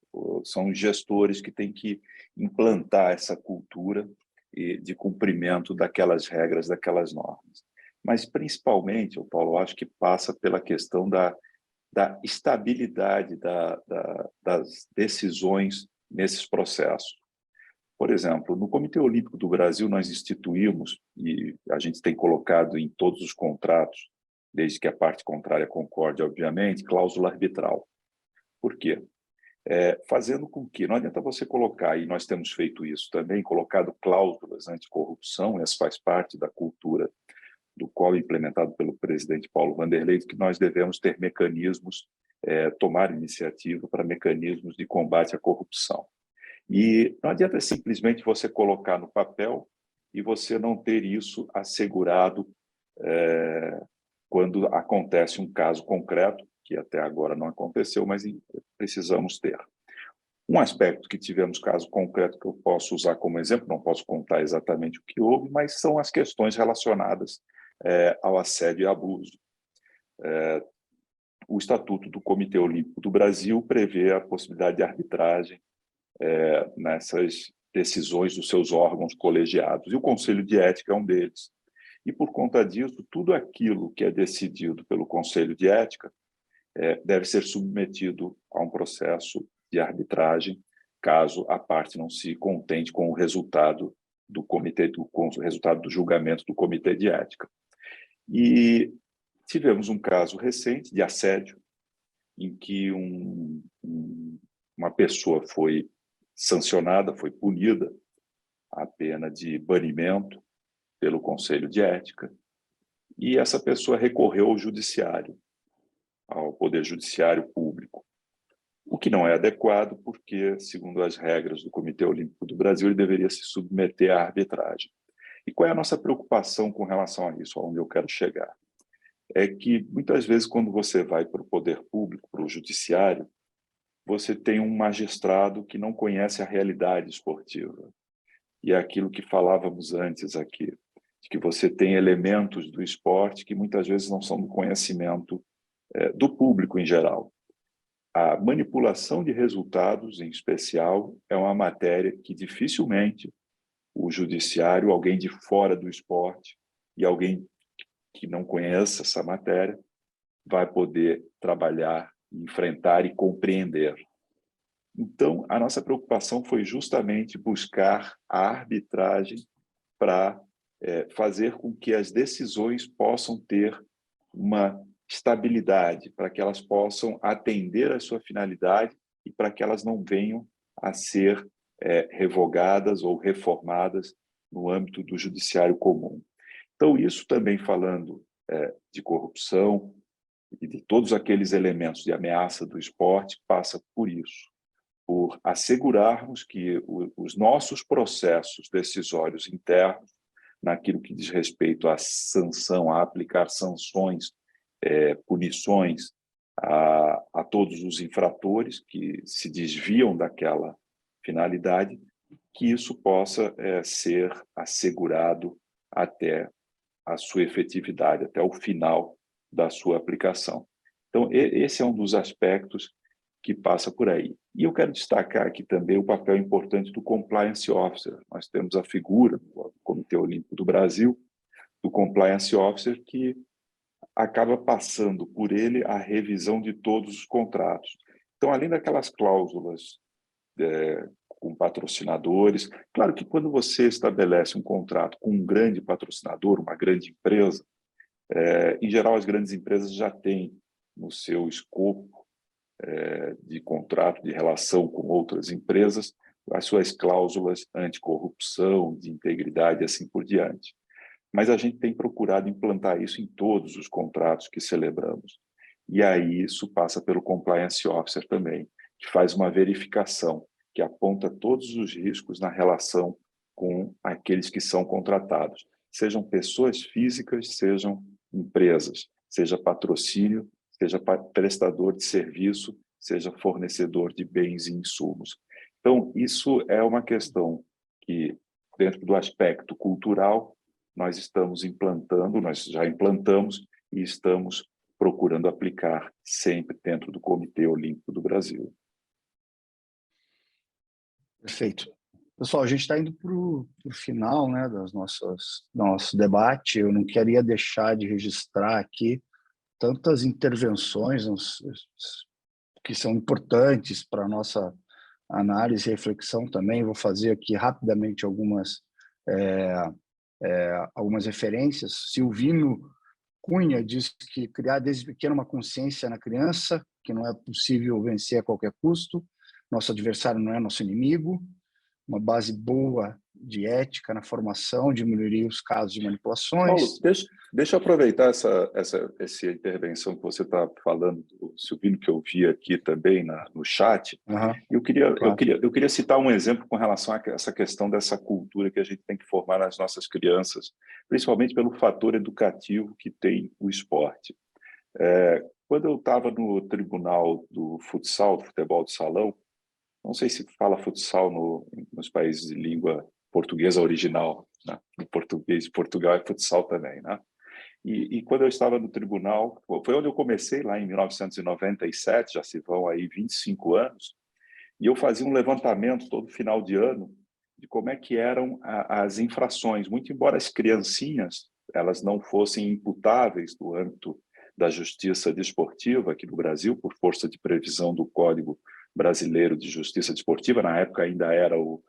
São os gestores que têm que implantar essa cultura de cumprimento daquelas regras, daquelas normas. Mas, principalmente, Paulo, eu acho que passa pela questão da estabilidade das decisões nesses processos. Por exemplo, no Comitê Olímpico do Brasil, nós instituímos, e a gente tem colocado em todos os contratos, desde que a parte contrária concorde, obviamente, cláusula arbitral. Por quê? Fazendo com que, não adianta você colocar, e nós temos feito isso também, colocado cláusulas anticorrupção, essa faz parte da cultura do qual implementado pelo presidente Paulo Vanderlei, que nós devemos ter mecanismos, tomar iniciativa para mecanismos de combate à corrupção. E não adianta simplesmente você colocar no papel e você não ter isso assegurado quando acontece um caso concreto, que até agora não aconteceu, mas precisamos ter. Um aspecto que tivemos caso concreto que eu posso usar como exemplo, não posso contar exatamente o que houve, mas são as questões relacionadas ao assédio e abuso. O Estatuto do Comitê Olímpico do Brasil prevê a possibilidade de arbitragem nessas decisões dos seus órgãos colegiados, e o Conselho de Ética é um deles. E, por conta disso, tudo aquilo que é decidido pelo Conselho de Ética deve ser submetido a um processo de arbitragem, caso a parte não se contente com o resultado com o resultado do julgamento do Comitê de Ética. E tivemos um caso recente de assédio, em que uma pessoa foi sancionada, foi punida a pena de banimento pelo Conselho de Ética, e essa pessoa recorreu ao judiciário, ao Poder Judiciário Público, o que não é adequado, porque, segundo as regras do Comitê Olímpico do Brasil, ele deveria se submeter à arbitragem. E qual é a nossa preocupação com relação a isso, aonde eu quero chegar? É que, muitas vezes, quando você vai para o poder público, para o judiciário, você tem um magistrado que não conhece a realidade esportiva. E é aquilo que falávamos antes aqui, de que você tem elementos do esporte que muitas vezes não são do conhecimento do público em geral. A manipulação de resultados, em especial, é uma matéria que dificilmente o judiciário, alguém de fora do esporte e alguém que não conheça essa matéria, vai poder trabalhar, enfrentar e compreender. Então, a nossa preocupação foi justamente buscar a arbitragem para fazer com que as decisões possam ter uma estabilidade, para que elas possam atender à sua finalidade e para que elas não venham a ser revogadas ou reformadas no âmbito do judiciário comum. Então, isso também falando de corrupção e de todos aqueles elementos de ameaça do esporte, passa por isso, por assegurarmos que os nossos processos decisórios internos, naquilo que diz respeito à sanção, a aplicar sanções, punições a todos os infratores que se desviam daquela finalidade, que isso possa ser assegurado até a sua efetividade, até o final da sua aplicação. Então, esse é um dos aspectos que passa por aí. E eu quero destacar aqui também o papel importante do Compliance Officer. Nós temos a figura do Comitê Olímpico do Brasil, do Compliance Officer, que acaba passando por ele a revisão de todos os contratos. Então, além daquelas cláusulas com patrocinadores, claro que quando você estabelece um contrato com um grande patrocinador, uma grande empresa, em geral as grandes empresas já têm no seu escopo de contrato, de relação com outras empresas, as suas cláusulas anticorrupção, de integridade e assim por diante. Mas a gente tem procurado implantar isso em todos os contratos que celebramos. E aí isso passa pelo Compliance Officer também, que faz uma verificação, que aponta todos os riscos na relação com aqueles que são contratados, sejam pessoas físicas, sejam empresas, seja patrocínio, seja prestador de serviço, seja fornecedor de bens e insumos. Então, isso é uma questão que, dentro do aspecto cultural, nós estamos implantando, nós já implantamos e estamos procurando aplicar sempre dentro do Comitê Olímpico do Brasil. Perfeito. Pessoal, a gente está indo para o final, né, do nosso debate. Eu não queria deixar de registrar aqui tantas intervenções que são importantes para a nossa análise e reflexão também. Vou fazer aqui rapidamente algumas referências. Silvino Cunha diz que criar desde pequeno uma consciência na criança, que não é possível vencer a qualquer custo, nosso adversário não é nosso inimigo, uma base boa de ética na formação, diminuiria os casos de manipulações. Paulo, deixa eu aproveitar essa intervenção que você está falando, do Silvino, que eu vi aqui também no chat. Eu queria citar um exemplo com relação a essa questão dessa cultura que a gente tem que formar nas nossas crianças, principalmente pelo fator educativo que tem o esporte. Quando eu estava no tribunal do futsal, do futebol de salão, não sei se fala futsal nos países de língua portuguesa original, né? No português de Portugal é futsal também, né? E quando eu estava no tribunal, foi onde eu comecei, lá em 1997, já se vão aí 25 anos, e eu fazia um levantamento todo final de ano de como é que eram as infrações, muito embora as criancinhas elas não fossem imputáveis do âmbito da justiça desportiva aqui no Brasil, por força de previsão do Código Brasileiro de Justiça Desportiva, na época ainda era o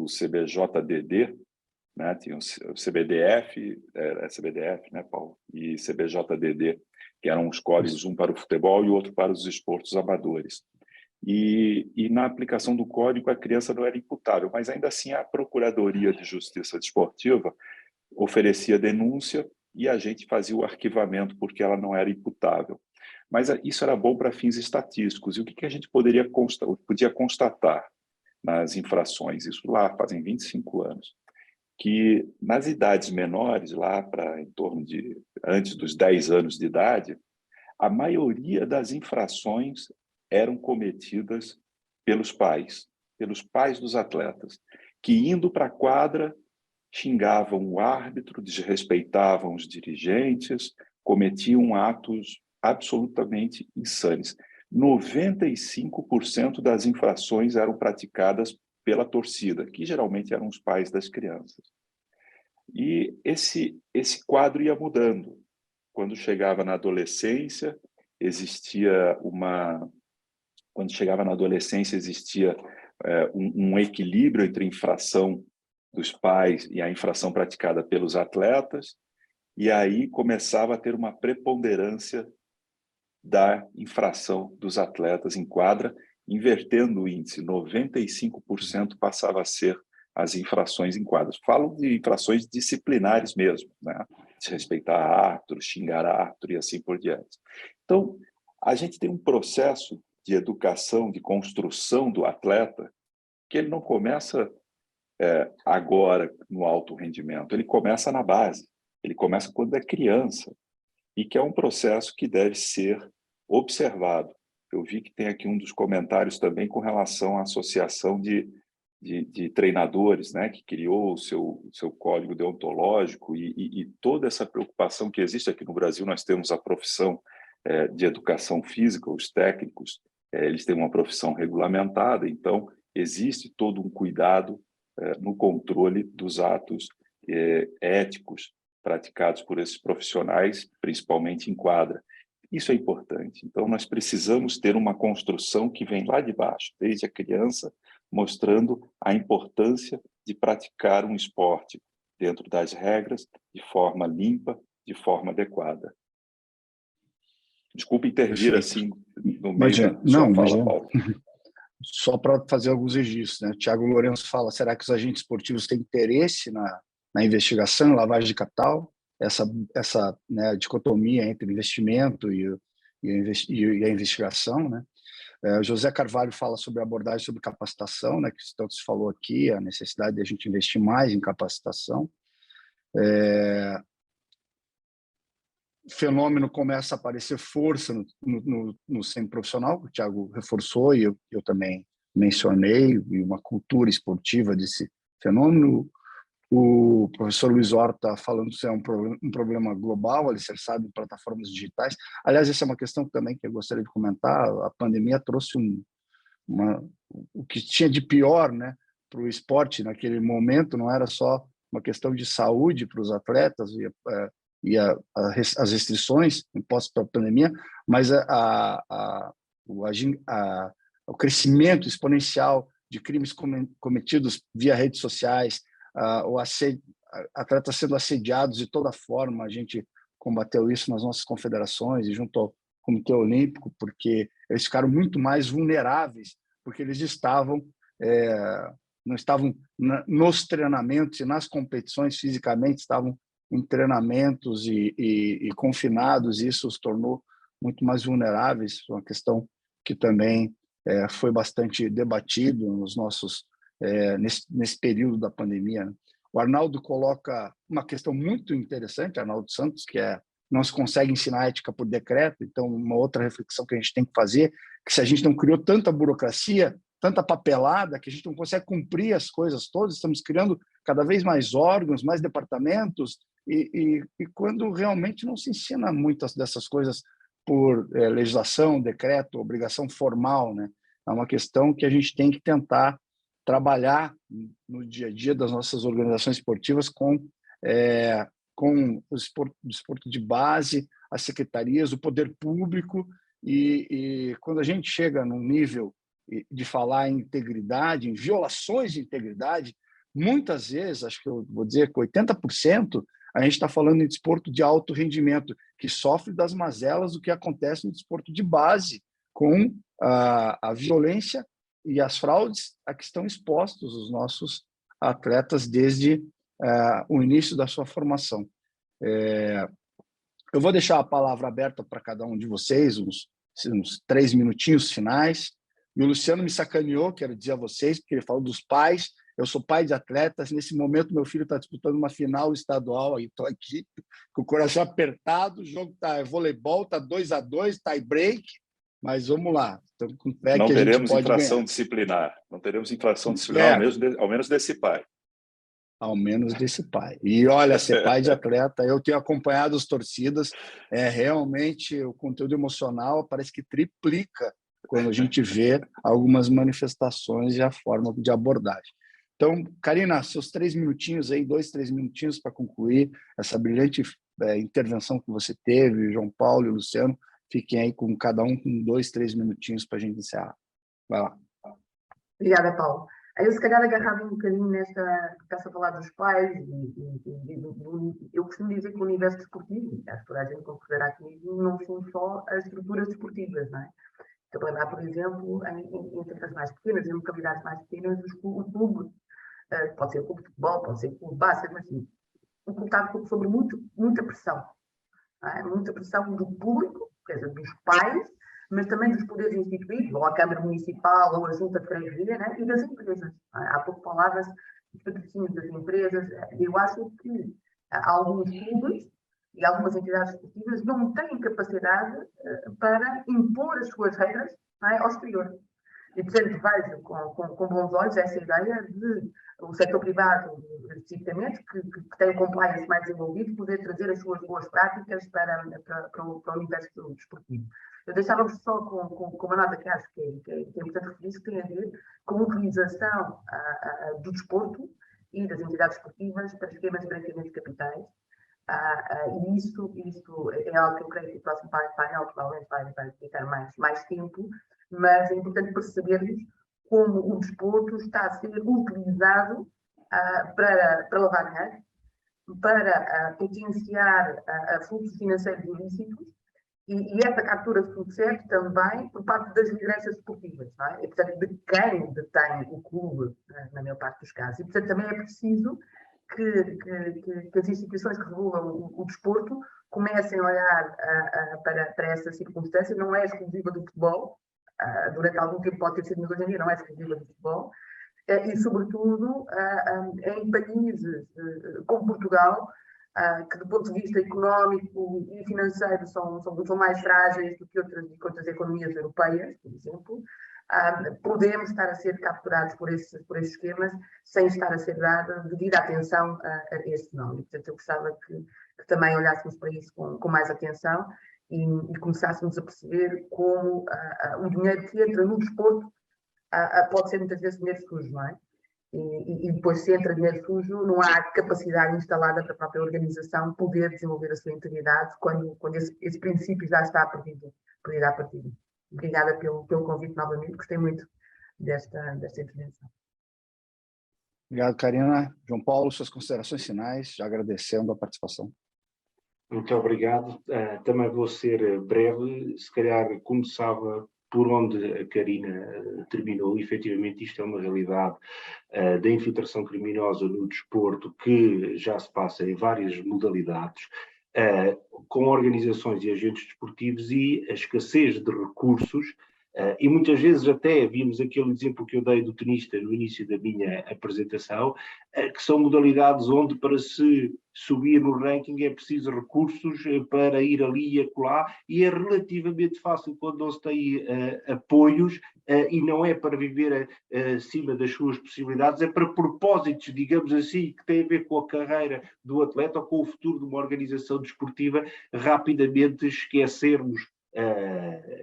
CBJDD, né? Tinha o CBDF, CBDF, né, Paulo? E CBJDD, que eram os códigos, um para o futebol e o outro para os esportes amadores. E na aplicação do código, a criança não era imputável, mas ainda assim a Procuradoria de Justiça Desportiva oferecia denúncia e a gente fazia o arquivamento porque ela não era imputável. Mas isso era bom para fins estatísticos. E o que a gente podia constatar nas infrações, isso lá fazem 25 anos, que nas idades menores, lá para em torno de antes dos 10 anos de idade, a maioria das infrações eram cometidas pelos pais dos atletas, que indo para a quadra xingavam o árbitro, desrespeitavam os dirigentes, cometiam atos absolutamente insanos. 95% das infrações eram praticadas pela torcida, que geralmente eram os pais das crianças. E esse quadro ia mudando. Quando chegava na adolescência, existia um equilíbrio entre a infração dos pais e a infração praticada pelos atletas, e aí começava a ter uma preponderância da infração dos atletas em quadra, invertendo o índice, 95% passava a ser as infrações em quadras. Falo de infrações disciplinares mesmo, né? Desrespeitar árbitro, xingar árbitro e assim por diante. Então, a gente tem um processo de educação, de construção do atleta, que ele não começa agora no alto rendimento, ele começa na base, ele começa quando é criança, e que é um processo que deve ser observado. Eu vi que tem aqui um dos comentários também com relação à associação de treinadores, né, que criou o seu código deontológico e toda essa preocupação que existe aqui no Brasil. Nós temos a profissão de educação física, os técnicos, eles têm uma profissão regulamentada, então existe todo um cuidado no controle dos atos éticos praticados por esses profissionais, principalmente em quadra. Isso é importante. Então, nós precisamos ter uma construção que vem lá de baixo, desde a criança, mostrando a importância de praticar um esporte dentro das regras, de forma limpa, de forma adequada. Desculpe intervir assim no meio Imagina. da sua Não, fala, imagina. Paulo. Só para fazer alguns registros, né? Tiago Lourenço fala: será que os agentes esportivos têm interesse na investigação, lavagem de capital? Essa né, dicotomia entre investimento e a investigação, né? José Carvalho fala sobre a abordagem sobre capacitação, né, que tanto se falou aqui, a necessidade de a gente investir mais em capacitação. O fenômeno começa a aparecer força no semiprofissional, que o Thiago reforçou e eu também mencionei, e uma cultura esportiva desse fenômeno. O professor Luiz Horta falando que é um problema global, alicerçado em plataformas digitais. Aliás, essa é uma questão também que eu gostaria de comentar. A pandemia trouxe o que tinha de pior, né, para o esporte naquele momento. Não era só uma questão de saúde para os atletas e as restrições impostas pela pandemia, mas o crescimento exponencial de crimes cometidos via redes sociais, atletas sendo assediados de toda forma. A gente combateu isso nas nossas confederações e junto ao Comitê Olímpico, porque eles ficaram muito mais vulneráveis, porque eles não estavam nos treinamentos e nas competições fisicamente, estavam em treinamentos e confinados, e isso os tornou muito mais vulneráveis. Uma questão que também foi bastante debatido nesse período da pandemia, né? O Arnaldo coloca uma questão muito interessante, Arnaldo Santos, que não se consegue ensinar ética por decreto. Então, uma outra reflexão que a gente tem que fazer, que se a gente não criou tanta burocracia, tanta papelada, que a gente não consegue cumprir as coisas todas, estamos criando cada vez mais órgãos, mais departamentos, e quando realmente não se ensina muitas dessas coisas por legislação, decreto, obrigação formal, né? É uma questão que a gente tem que tentar trabalhar no dia a dia das nossas organizações esportivas com o esporte de base, as secretarias, o poder público, e quando a gente chega num nível de falar em integridade, em violações de integridade, muitas vezes, acho que eu vou dizer que 80%, a gente está falando em desporto de alto rendimento, que sofre das mazelas do que acontece no desporto de base, com a violência e as fraudes a que estão expostos os nossos atletas desde o início da sua formação. Eu vou deixar a palavra aberta para cada um de vocês, uns 3 minutinhos finais. E o Luciano me sacaneou, quero dizer a vocês, porque ele falou dos pais. Eu sou pai de atletas. Nesse momento, meu filho está disputando uma final estadual. Aí estou aqui com o coração apertado. O jogo está voleibol, está 2-2, tie break. Mas vamos lá. Então, com fé não que a gente teremos pode infração ganhar. Disciplinar. Não teremos infração disciplinar, ao menos desse pai. Ao menos desse pai. E olha, ser pai de atleta, eu tenho acompanhado as torcidas, realmente o conteúdo emocional parece que triplica quando a gente vê algumas manifestações e a forma de abordagem. Então, Karina, seus 3 minutinhos aí, 2, 3 minutinhos para concluir essa brilhante intervenção que você teve, João Paulo e Luciano, fiquem aí com cada um com 2, 3 minutinhos para a gente encerrar. Vai lá. Obrigada, Paulo. Eu, se calhar, agarrava um bocadinho nesta, está-se a falar dos pais, eu costumo dizer que o universo desportivo, acho que toda a gente concordará comigo, não são só as estruturas desportivas, não é? Estou a lembrar, por exemplo, em terras mais pequenas, em localidades mais pequenas, o clube, pode ser o clube de futebol, pode ser o clube de basquete, mas sim, o clube está sob muita pressão. Muita pressão do público, quer dizer, dos pais, mas também dos poderes instituídos, ou a Câmara Municipal, ou a Junta de Freguesia, né? E das empresas. Há pouco palavras dos patrocínios das empresas. Eu acho que alguns clubes e algumas entidades esportivas não têm capacidade para impor as suas regras, ao exterior. E, portanto, vejo com bons olhos essa ideia de o setor privado, especificamente, que tem o compliance mais desenvolvido, poder trazer as suas boas práticas para o universo desportivo. Eu deixava-vos só com uma nota que acho que é importante referir, que tem a ver com a utilização do desporto e das entidades esportivas para esquemas de branqueamento de capitais. E isso é algo que eu creio que o próximo painel provavelmente vai dedicar mais tempo, mas é importante percebermos como o desporto está a ser utilizado para lavar dinheiro, para potenciar fluxos financeiros ilícitos E essa captura sucede também por parte das lideranças esportivas, não é? E, portanto, de quem detém o clube, na maior parte dos casos. E, portanto, também é preciso que as instituições que regulam o desporto comecem a olhar para essa circunstância. Não é exclusiva do futebol, durante algum tempo pode ter sido, mas hoje em dia não é exclusiva do futebol. E, sobretudo, em países como Portugal, que do ponto de vista económico e financeiro são mais frágeis do que outras economias europeias, por exemplo, podemos estar a ser capturados por esses esquemas sem estar a ser dada devida atenção a este fenómeno. Portanto, eu gostava que também olhássemos para isso com mais atenção e começássemos a perceber como o dinheiro que entra no desporto pode ser muitas vezes dinheiro sujo, não é? E depois, se entra dinheiro sujo, não há capacidade instalada para a própria organização poder desenvolver a sua integridade quando esse princípio já está perdido à partida. Obrigada pelo convite novamente, gostei muito desta intervenção. Obrigado, Karina. João Paulo, suas considerações finais, já agradecendo a participação. Muito obrigado. Também vou ser breve. Se calhar começava por onde a Karina terminou. Efetivamente, isto é uma realidade da infiltração criminosa no desporto que já se passa em várias modalidades, com organizações e agentes desportivos e a escassez de recursos. E muitas vezes até vimos aquele exemplo que eu dei do tenista no início da minha apresentação, que são modalidades onde para se subir no ranking é preciso recursos para ir ali e acolá, e é relativamente fácil quando não se tem apoios, e não é para viver acima das suas possibilidades, é para propósitos, digamos assim, que têm a ver com a carreira do atleta ou com o futuro de uma organização desportiva, rapidamente esquecermos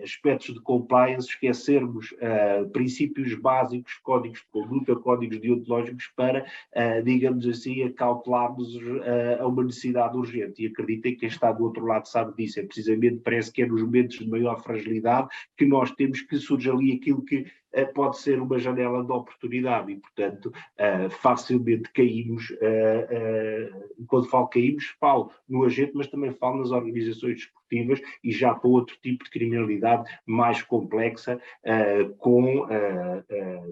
aspectos de compliance, esquecermos princípios básicos, códigos de conduta, códigos deontológicos para, digamos assim, acautelarmos a uma necessidade urgente. E acreditem que quem está do outro lado sabe disso. É precisamente, parece que é nos momentos de maior fragilidade que nós temos que surge ali aquilo que pode ser uma janela de oportunidade e, portanto, facilmente caímos, quando falo caímos, falo no agente, mas também falo nas organizações desportivas e já para outro tipo de criminalidade mais complexa, com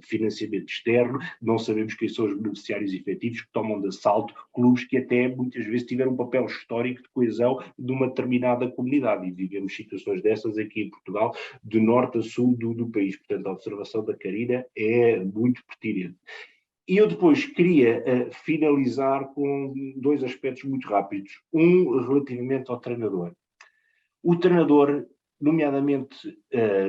financiamento externo. Não sabemos quem são os beneficiários efetivos que tomam de assalto clubes que até muitas vezes tiveram um papel histórico de coesão de uma determinada comunidade, e vivemos situações dessas aqui em Portugal, de norte a sul do país. Portanto, a observação da Karina é muito pertinente. E eu depois queria finalizar com dois aspectos muito rápidos. Um relativamente ao treinador. O treinador, nomeadamente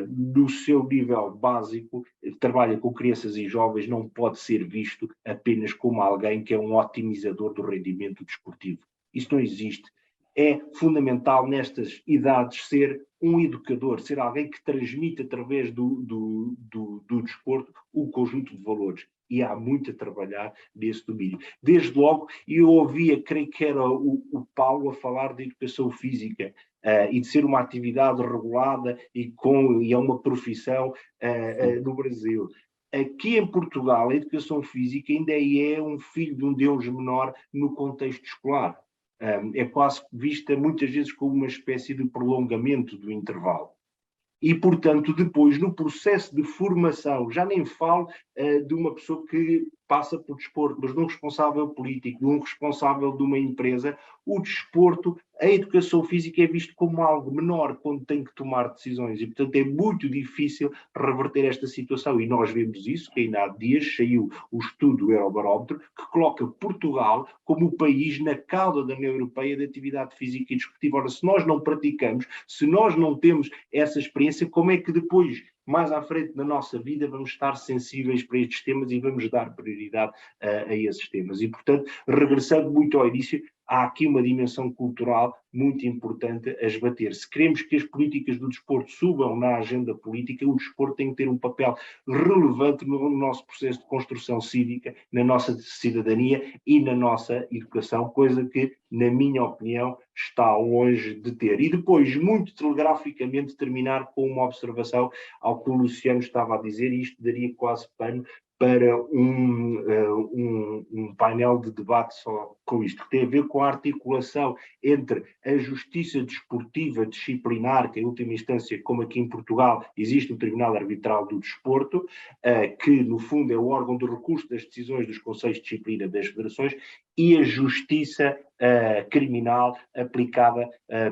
no seu nível básico, trabalha com crianças e jovens, não pode ser visto apenas como alguém que é um otimizador do rendimento desportivo. Isso não existe. É fundamental nestas idades ser um educador, ser alguém que transmite através do desporto um conjunto de valores. E há muito a trabalhar nesse domínio. Desde logo, eu ouvia, creio que era o Paulo, a falar de educação física e de ser uma atividade regulada e é uma profissão no Brasil. Aqui em Portugal, a educação física ainda é um filho de um Deus menor no contexto escolar. É quase vista muitas vezes como uma espécie de prolongamento do intervalo. E, portanto, depois, no processo de formação, já nem falo de uma pessoa que passa por desporto, mas de um responsável político, de um responsável de uma empresa, o desporto, a educação física é visto como algo menor quando tem que tomar decisões e, portanto, é muito difícil reverter esta situação e nós vemos isso, que ainda há dias saiu o estudo do Eurobarómetro que coloca Portugal como o país na cauda da União Europeia de atividade física e desportiva. Ora, se nós não praticamos, se nós não temos essa experiência, como é que depois, mais à frente na nossa vida, vamos estar sensíveis para estes temas e vamos dar prioridade a esses temas? E, portanto, regressando muito ao início, há aqui uma dimensão cultural muito importante a esbater. Se queremos que as políticas do desporto subam na agenda política, o desporto tem que ter um papel relevante no nosso processo de construção cívica, na nossa cidadania e na nossa educação, coisa que, na minha opinião, está longe de ter. E depois, muito telegraficamente, terminar com uma observação ao que o Luciano estava a dizer, e isto daria quase pano para um painel de debate só com isto, que tem a ver com a articulação entre a justiça desportiva disciplinar, que em última instância, como aqui em Portugal, existe o Tribunal Arbitral do Desporto, que no fundo é o órgão de recurso das decisões dos conselhos de disciplina das federações, e a justiça criminal aplicada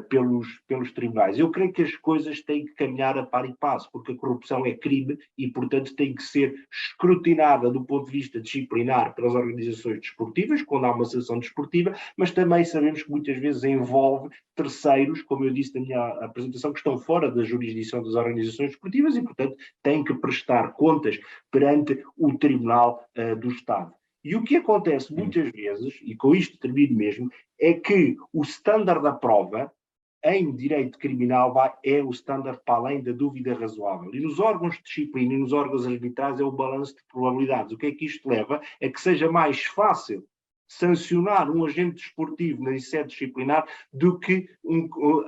pelos tribunais. Eu creio que as coisas têm que caminhar a par e passo, porque a corrupção é crime e, portanto, tem que ser escrutinada do ponto de vista disciplinar pelas organizações desportivas, quando há uma sanção desportiva, mas também sabemos que muitas vezes envolve terceiros, como eu disse na minha apresentação, que estão fora da jurisdição das organizações desportivas e, portanto, têm que prestar contas perante o Tribunal do Estado. E o que acontece muitas vezes, e com isto termino mesmo, é que o standard da prova em direito criminal é o standard para além da dúvida razoável. E nos órgãos de disciplina e nos órgãos arbitrais é o balanço de probabilidades. O que é que isto leva? É que seja mais fácil sancionar um agente desportivo na sede disciplinar do que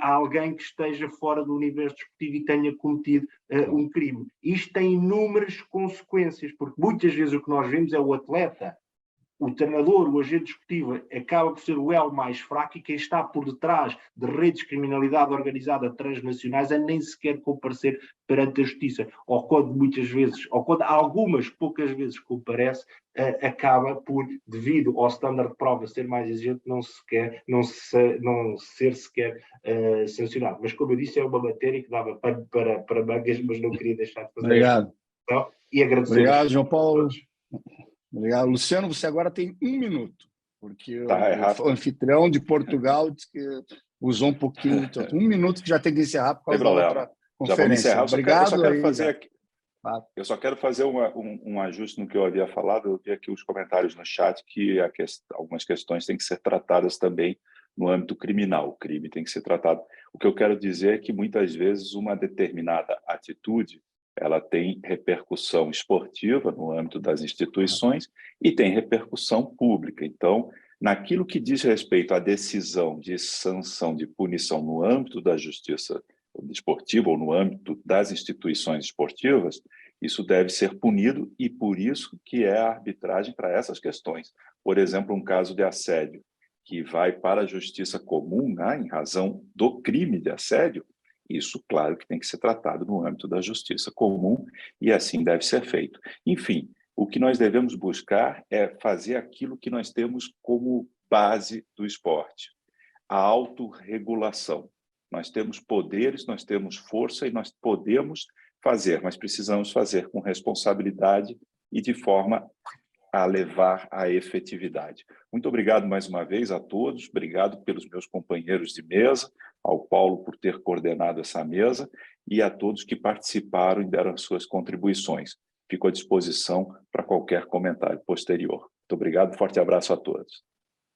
alguém que esteja fora do universo desportivo e tenha cometido um crime. Isto tem inúmeras consequências, porque muitas vezes o que nós vemos é o atleta, o treinador, o agente desportivo, acaba por ser o elo mais fraco, e quem está por detrás de redes de criminalidade organizada transnacionais a nem sequer comparecer perante a justiça. Ou quando muitas vezes, ou quando algumas poucas vezes comparece, acaba por, devido ao standard de prova ser mais exigente, não ser sequer sancionado. Mas, como eu disse, é uma matéria que dava para mangas, mas não queria deixar de fazer. Obrigado. Então, e agradecer. Obrigado, João Paulo. Obrigado. Luciano, você agora tem 1 minuto, porque o anfitrião de Portugal disse que usou um pouquinho de tempo. 1 minuto que já tem que encerrar por causa da outra conferência. Já vamos encerrar. Obrigado. Eu só quero fazer um ajuste no que eu havia falado. Eu vi aqui os comentários no chat que algumas questões têm que ser tratadas também no âmbito criminal. O crime tem que ser tratado. O que eu quero dizer é que muitas vezes uma determinada atitude ela tem repercussão esportiva no âmbito das instituições e tem repercussão pública. Então, naquilo que diz respeito à decisão de sanção, de punição no âmbito da justiça desportiva ou no âmbito das instituições esportivas, isso deve ser punido e por isso que é a arbitragem para essas questões. Por exemplo, um caso de assédio que vai para a justiça comum, né, em razão do crime de assédio, isso, claro, que tem que ser tratado no âmbito da justiça comum e assim deve ser feito. Enfim, o que nós devemos buscar é fazer aquilo que nós temos como base do esporte, a autorregulação. Nós temos poderes, nós temos força e nós podemos fazer, mas precisamos fazer com responsabilidade e de forma a levar à efetividade. Muito obrigado mais uma vez a todos, obrigado pelos meus companheiros de mesa, ao Paulo por ter coordenado essa mesa e a todos que participaram e deram as suas contribuições. Fico à disposição para qualquer comentário posterior. Muito obrigado, forte abraço a todos.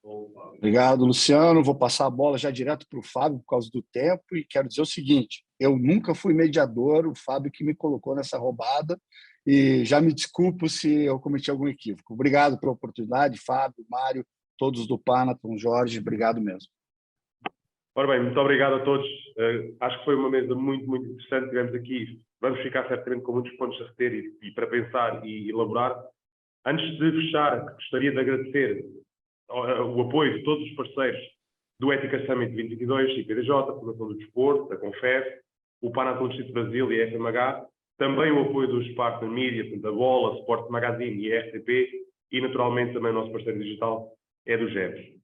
Obrigado, Luciano. Vou passar a bola já direto para o Fábio por causa do tempo e quero dizer o seguinte, eu nunca fui mediador, o Fábio que me colocou nessa roubada e já me desculpo se eu cometi algum equívoco. Obrigado pela oportunidade, Fábio, Mário, todos do Panathon, Jorge, obrigado mesmo. Ora bem, muito obrigado a todos. Acho que foi uma mesa muito, muito interessante. Tivemos aqui, vamos ficar certamente com muitos pontos a reter e para pensar e elaborar. Antes de fechar, gostaria de agradecer o apoio de todos os parceiros do Ética Summit 2022, IPDJ, a Fundação do Desporto, a Confef, o Panathon Distrito Brasil e a FMH, também o apoio dos partner media, portanto, a Bola, Sport Magazine e a RTP, e naturalmente também o nosso parceiro digital é do GEPS.